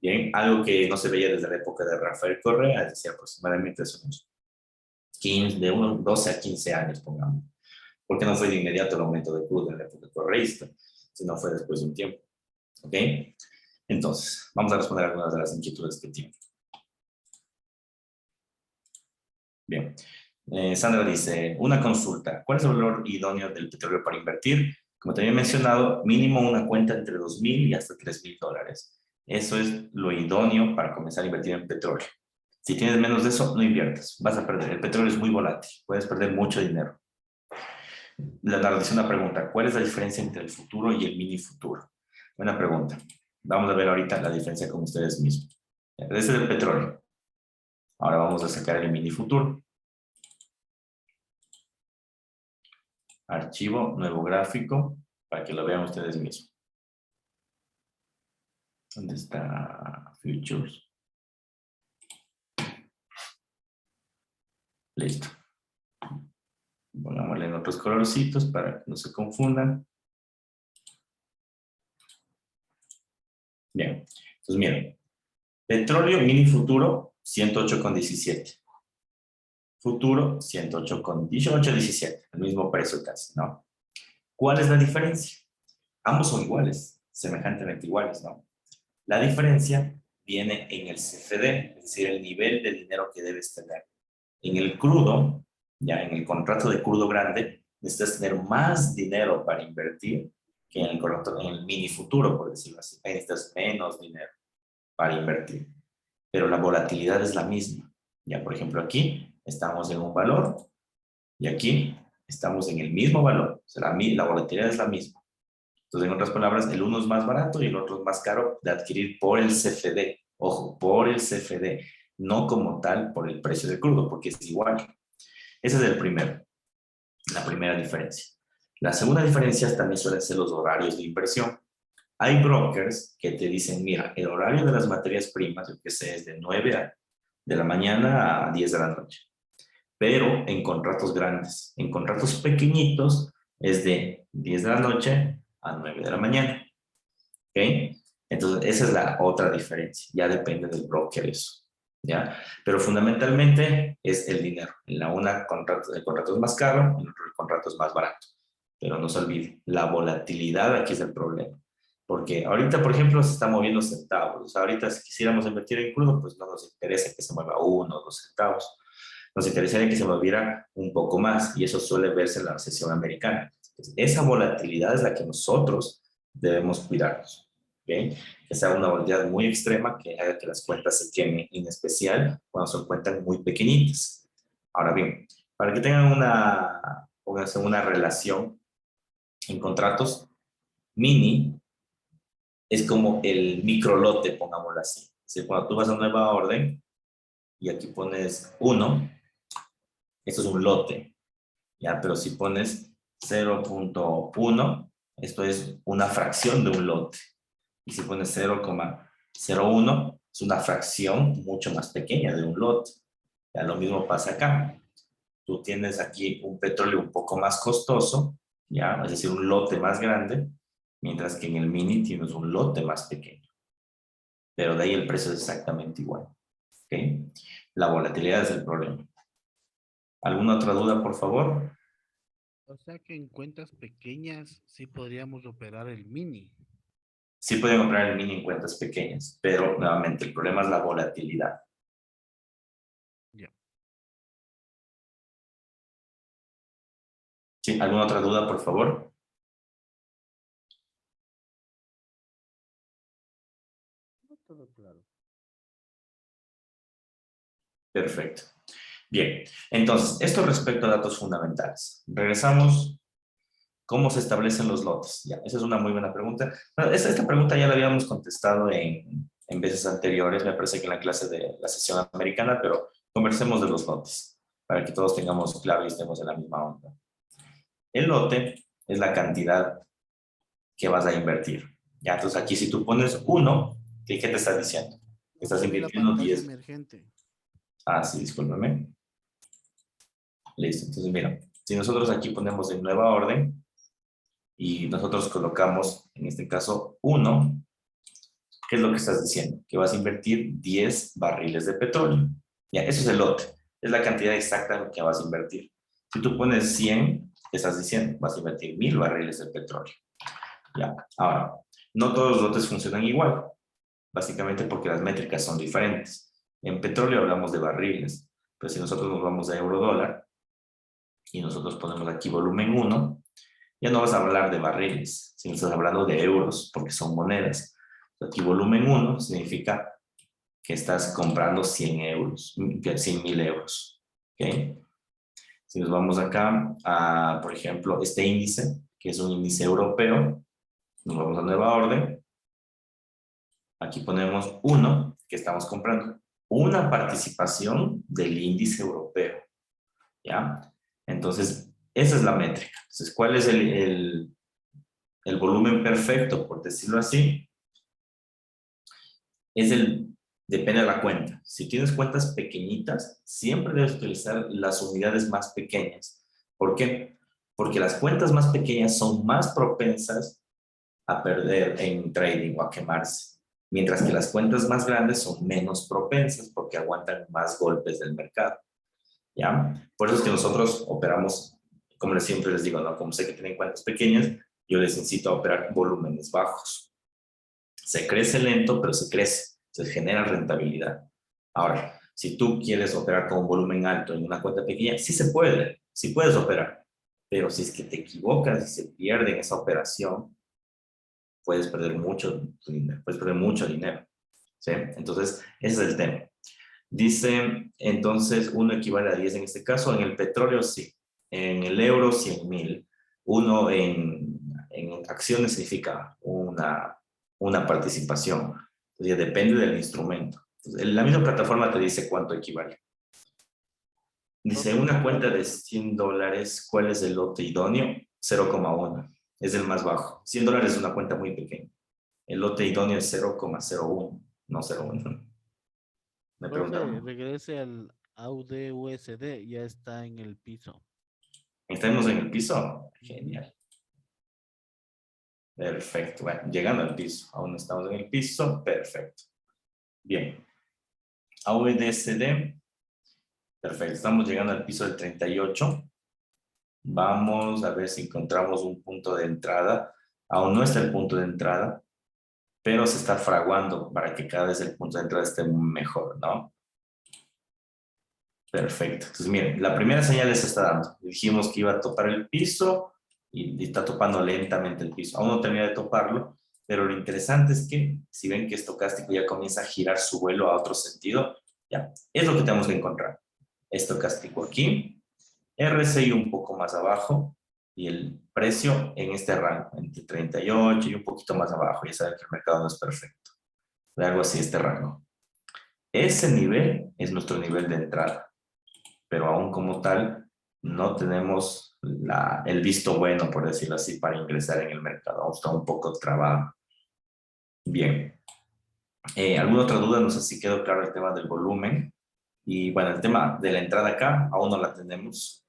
Bien, algo que no se veía desde la época de Rafael Correa, es decir, aproximadamente hace unos 15, de unos 12 a 15 años, pongamos. Porque no fue de inmediato el aumento de crudo en la época correísta, sino fue después de un tiempo. ¿Ok? Entonces, vamos a responder algunas de las inquietudes que tienen. Bien. Sandra dice, una consulta. ¿Cuál es el valor idóneo del petróleo para invertir? Como te había mencionado, mínimo una cuenta entre $2,000 y hasta $3,000. Eso es lo idóneo para comenzar a invertir en petróleo. Si tienes menos de eso, no inviertas. Vas a perder. El petróleo es muy volátil. Puedes perder mucho dinero. Leonardo dice una pregunta. ¿Cuál es la diferencia entre el futuro y el mini futuro? Buena pregunta. Vamos a ver ahorita la diferencia con ustedes mismos. Ese es el petróleo. Ahora vamos a sacar el mini futuro. Archivo, nuevo gráfico, para que lo vean ustedes mismos. ¿Dónde está Futures? Listo. Pongámosle en otros colorcitos para que no se confundan. Bien. Entonces, miren. Petróleo mini futuro, 108,17. Futuro, 108,18, el mismo precio casi, ¿no? ¿Cuál es la diferencia? Ambos son iguales, semejantemente iguales, ¿no? La diferencia viene en el CFD, es decir, el nivel de dinero que debes tener. En el crudo, ya en el contrato de crudo grande, necesitas tener más dinero para invertir que en el contrato, en el mini futuro, por decirlo así. Necesitas menos dinero para invertir. Pero la volatilidad es la misma. Ya, por ejemplo, aquí estamos en un valor y aquí estamos en el mismo valor. O sea, la volatilidad es la misma. Entonces, en otras palabras, el uno es más barato y el otro es más caro de adquirir por el CFD. Ojo, por el CFD, no como tal por el precio del crudo, porque es igual. Ese es la primera diferencia. La segunda diferencia también suelen ser los horarios de inversión. Hay brokers que te dicen, mira, el horario de las materias primas, yo que sé, es de 9 de la mañana a 10 de la noche, pero en contratos grandes. En contratos pequeñitos es de 10 de la noche a 9 de la mañana. ¿Ok? Entonces, esa es la otra diferencia. Ya depende del broker eso. ¿Ya? Pero fundamentalmente es el dinero. En la una el contrato es más caro, en el otro el contrato es más barato. Pero no se olvide, la volatilidad aquí es el problema. Porque ahorita, por ejemplo, se está moviendo centavos. O sea, ahorita si quisiéramos invertir en crudo, pues no nos interesa que se mueva 1 o 2 centavos. Nos interesaría que se moviera un poco más y eso suele verse en la recesión americana. Entonces, esa volatilidad es la que nosotros debemos cuidarnos. ¿Okay? Que sea una volatilidad muy extrema que haga que las cuentas se quemen, en especial cuando son cuentas muy pequeñitas. Ahora bien, para que tengan una relación en contratos, mini es como el microlote, pongámoslo así. Es decir, cuando tú vas a una nueva orden y aquí pones 1, esto es un lote, ¿ya? Pero si pones 0.1, esto es una fracción de un lote. Y si pones 0,01, es una fracción mucho más pequeña de un lote. Ya lo mismo pasa acá. Tú tienes aquí un petróleo un poco más costoso, ¿ya? Es decir, un lote más grande, mientras que en el mini tienes un lote más pequeño. Pero de ahí el precio es exactamente igual. ¿Ok? La volatilidad es el problema. ¿Alguna otra duda, por favor? O sea que en cuentas pequeñas sí podríamos operar el mini. Sí pueden comprar el mini en cuentas pequeñas, pero nuevamente el problema es la volatilidad. Ya. ¿Sí? ¿Alguna otra duda, por favor? No todo claro. Perfecto. Bien, entonces, esto respecto a datos fundamentales. Regresamos. ¿Cómo se establecen los lotes? Ya, esa es una muy buena pregunta. Bueno, esta pregunta ya la habíamos contestado en veces anteriores, me parece que en la clase de la sesión americana, pero conversemos de los lotes para que todos tengamos claro y estemos en la misma onda. El lote es la cantidad que vas a invertir. Ya, entonces aquí si tú pones 1, ¿qué te estás diciendo? No Estás se ve la invirtiendo pantalla 10. emergente. Ah, sí, discúlpame. Listo, entonces mira, si nosotros aquí ponemos en nueva orden y nosotros colocamos, en este caso, 1, ¿qué es lo que estás diciendo? Que vas a invertir 10 barriles de petróleo. Ya, eso es el lote. Es la cantidad exacta que vas a invertir. Si tú pones 100, ¿qué estás diciendo? Vas a invertir 1000 barriles de petróleo. Ya, ahora, no todos los lotes funcionan igual, básicamente porque las métricas son diferentes. En petróleo hablamos de barriles, pero si nosotros nos vamos a euro-dólar y nosotros ponemos aquí volumen 1, ya no vas a hablar de barriles, sino estás hablando de euros, porque son monedas. Aquí volumen 1 significa que estás comprando 100 euros, 100.000 euros. ¿Okay? Si nos vamos acá a, por ejemplo, este índice, que es un índice europeo, nos vamos a nueva orden. Aquí ponemos 1, que estamos comprando una participación del índice europeo. ¿Ya? Entonces, esa es la métrica. Entonces, ¿cuál es el volumen perfecto, por decirlo así? Depende de la cuenta. Si tienes cuentas pequeñitas, siempre debes utilizar las unidades más pequeñas. ¿Por qué? Porque las cuentas más pequeñas son más propensas a perder en trading o a quemarse, mientras que las cuentas más grandes son menos propensas porque aguantan más golpes del mercado. ¿Ya? Por eso es que nosotros operamos, como siempre les digo, ¿no? Como sé que tienen cuentas pequeñas, yo les incito a operar volúmenes bajos. Se crece lento, pero se crece, se genera rentabilidad. Ahora, si tú quieres operar con un volumen alto en una cuenta pequeña, sí se puede, sí puedes operar, pero si es que te equivocas y se pierde en esa operación, puedes perder mucho dinero, ¿sí? Entonces, ese es el tema. Dice, entonces, 1 equivale a 10 en este caso, en el petróleo sí, en el euro 100.000, 1 en acciones significa una participación, entonces depende del instrumento. Entonces, la misma plataforma te dice cuánto equivale. Dice, una cuenta de $100, ¿cuál es el lote idóneo? 0,1, es el más bajo. $100 es una cuenta muy pequeña. El lote idóneo es 0,01, no 0,1. Me Profe, preguntan, regrese al AUD-USD, ya está en el piso. ¿estamos en el piso? Genial. Perfecto. Bueno, llegando al piso. Aún no estamos en el piso. Perfecto. Bien. AUDSD. Perfecto. Estamos llegando al piso del 38. Vamos a ver si encontramos un punto de entrada. Aún no está el punto de entrada, pero se está fraguando para que cada vez el punto de entrada esté mejor, ¿no? Perfecto. Entonces, miren, la primera señal se está dando. Dijimos que iba a topar el piso y está topando lentamente el piso. Aún no termina de toparlo, pero lo interesante es que si ven que estocástico ya comienza a girar su vuelo a otro sentido, ya, es lo que tenemos que encontrar. Estocástico aquí, RSI un poco más abajo y el precio en este rango, entre 38 y un poquito más abajo. Ya saben que el mercado no es perfecto. De algo así, este rango. Ese nivel es nuestro nivel de entrada, pero aún como tal no tenemos el visto bueno, por decirlo así, para ingresar en el mercado. Aún está un poco trabado. Bien. ¿Alguna otra duda? No sé si quedó claro el tema del volumen. Y bueno, el tema de la entrada acá aún no la tenemos.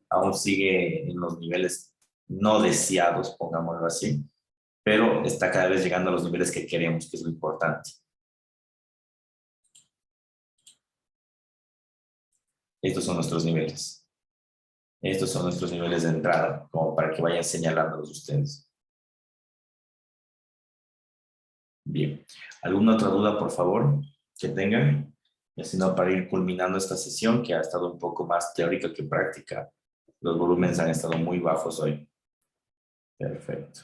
Aún sigue en los niveles no deseados, pongámoslo así, pero está cada vez llegando a los niveles que queremos, que es lo importante. Estos son nuestros niveles. Estos son nuestros niveles de entrada, como para que vayan señalándolos ustedes. Bien. ¿Alguna otra duda, por favor, que tengan? Y así no, para ir culminando esta sesión, que ha estado un poco más teórica que práctica. Los volúmenes han estado muy bajos hoy. Perfecto.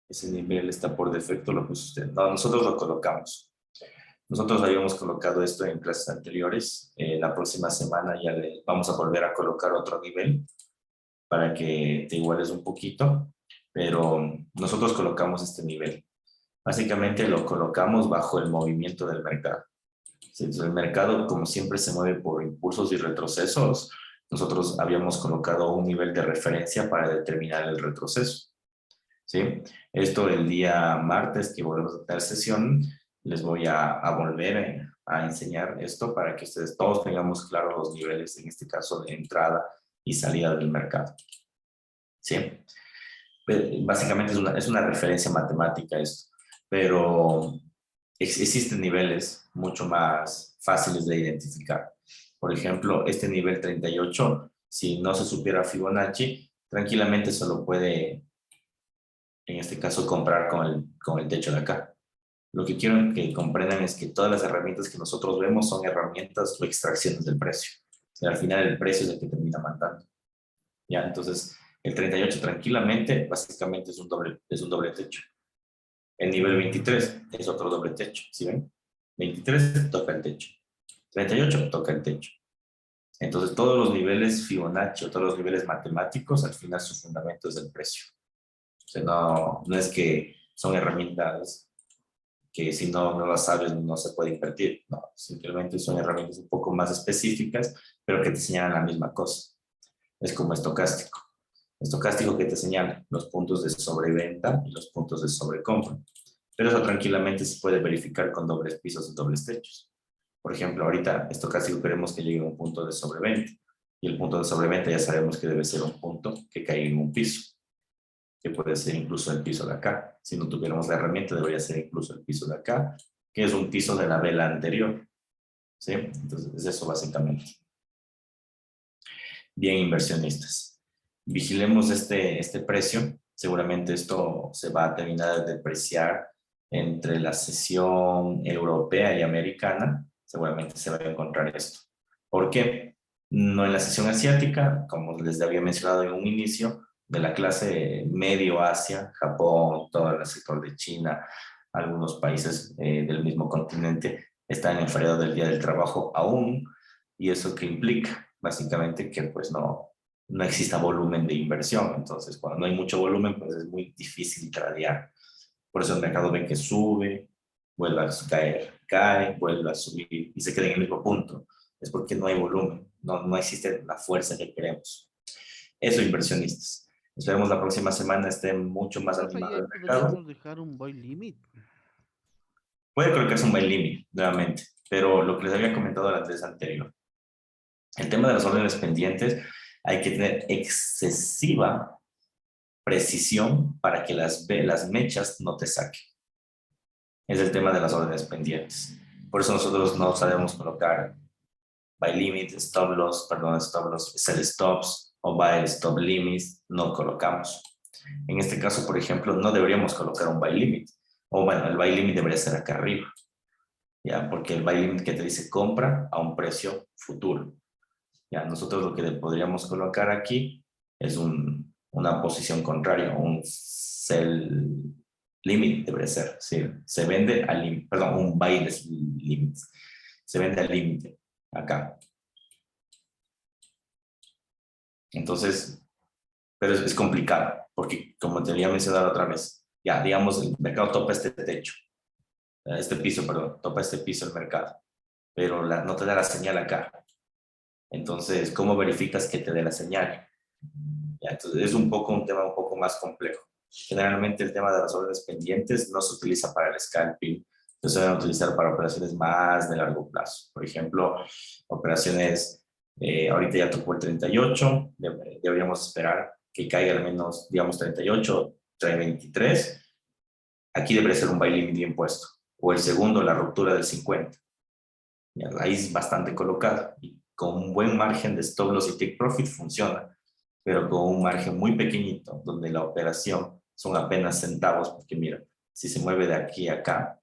Ese nivel está por defecto, lo puso usted. No, nosotros lo colocamos. Nosotros habíamos colocado esto en clases anteriores. La próxima semana ya le vamos a volver a colocar otro nivel para que te iguales un poquito, pero nosotros colocamos este nivel. Básicamente lo colocamos bajo el movimiento del mercado. Entonces, el mercado, como siempre, se mueve por impulsos y retrocesos. Nosotros habíamos colocado un nivel de referencia para determinar el retroceso. ¿Sí? Esto el día martes que volvemos a tener sesión, les voy a volver a enseñar esto para que ustedes todos tengamos claros los niveles, en este caso de entrada y salida del mercado. ¿Sí? Básicamente es una referencia matemática esto, pero existen niveles mucho más fáciles de identificar. Por ejemplo, este nivel 38, si no se supiera Fibonacci, tranquilamente se lo puede, en este caso, comprar con el techo de acá. Lo que quiero que comprendan es que todas las herramientas que nosotros vemos son herramientas o extracciones del precio. O sea, al final el precio es el que termina mandando. ¿Ya? Entonces, el 38 tranquilamente, básicamente es un doble techo. El nivel 23 es otro doble techo, ¿sí ven? 23 toca el techo. 38 toca el techo. Entonces, todos los niveles Fibonacci o todos los niveles matemáticos, al final su fundamento es el precio. O sea, no es que son herramientas que si no las sabes no se puede invertir. No, simplemente son herramientas un poco más específicas, pero que te señalan la misma cosa. Es como estocástico. Estocástico que te señala los puntos de sobreventa y los puntos de sobrecompra. Pero eso tranquilamente se puede verificar con dobles pisos y dobles techos. Por ejemplo, ahorita estocástico queremos que llegue a un punto de sobreventa. Y el punto de sobreventa ya sabemos que debe ser un punto que caiga en un piso, que puede ser incluso el piso de acá. Si no tuviéramos la herramienta, debería ser incluso el piso de acá, que es un piso de la vela anterior. ¿Sí? Entonces, es eso básicamente. Bien, inversionistas. Vigilemos este precio. Seguramente esto se va a terminar de depreciar entre la sesión europea y americana. Seguramente se va a encontrar esto. ¿Por qué? No en la sesión asiática, como les había mencionado en un inicio de la clase, medio Asia, Japón, todo el sector de China, algunos países del mismo continente están en feriado del Día del Trabajo aún, y eso que implica básicamente que pues no exista volumen de inversión. Entonces, cuando no hay mucho volumen, pues es muy difícil tradear. Por eso el mercado ve que sube, vuelve a caer, cae, vuelve a subir y se queda en el mismo punto. Es porque no hay volumen, no existe la fuerza que queremos. Eso, inversionistas. Esperemos la próxima semana esté mucho más Profe, animado ahí el mercado. podríamos dejar un buy limit. Puede colocarse un buy limit nuevamente, pero lo que les había comentado la vez anterior, el tema de las órdenes pendientes, hay que tener excesiva precisión para que las mechas no te saquen. Es el tema de las órdenes pendientes. Por eso nosotros no sabemos colocar buy limit, stop loss, sell stops o buy stop limits, no colocamos. En este caso, por ejemplo, no deberíamos colocar un buy limit. O bueno, el buy limit debería ser acá arriba. ¿Ya? Porque el buy limit que te dice compra a un precio futuro. ¿Ya? Nosotros lo que podríamos colocar aquí es una posición contraria, un sell limit debería ser. ¿Sí? Se vende al límite, perdón, un buy limit. Se vende al límite, acá. Entonces, pero es complicado, porque como te había mencionado otra vez, ya digamos, el mercado topa este techo, este piso, perdón, topa este piso el mercado, pero no te da la señal acá. Entonces, ¿cómo verificas que te dé la señal? Ya, entonces, es un tema un poco más complejo. Generalmente el tema de las órdenes pendientes no se utiliza para el scalping, se deben utilizar para operaciones más de largo plazo. Por ejemplo, operaciones, ahorita ya tocó el 38, deberíamos esperar que caiga al menos, digamos, 38, 23. Aquí debería ser un buy limit bien puesto. O el segundo, la ruptura del 50. Ya, ahí es bastante colocado. Y con un buen margen de stop loss y take profit funciona. Pero con un margen muy pequeñito, donde la operación son apenas centavos, porque mira, si se mueve de aquí a acá,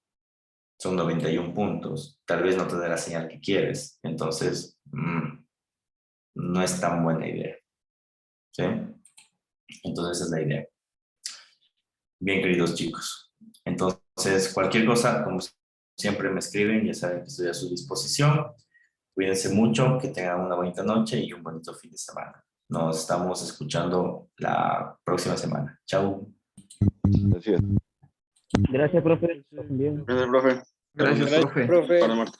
son 91 puntos, tal vez no te dé la señal que quieres, entonces no es tan buena idea, ¿sí? Entonces esa es la idea. Bien, queridos chicos, entonces cualquier cosa, como siempre me escriben, ya saben que estoy a su disposición, cuídense mucho, que tengan una bonita noche y un bonito fin de semana. Nos estamos escuchando la próxima semana. Chao. Gracias. Gracias, profe. Bien. Gracias, profe. Gracias, profe. Para Marta.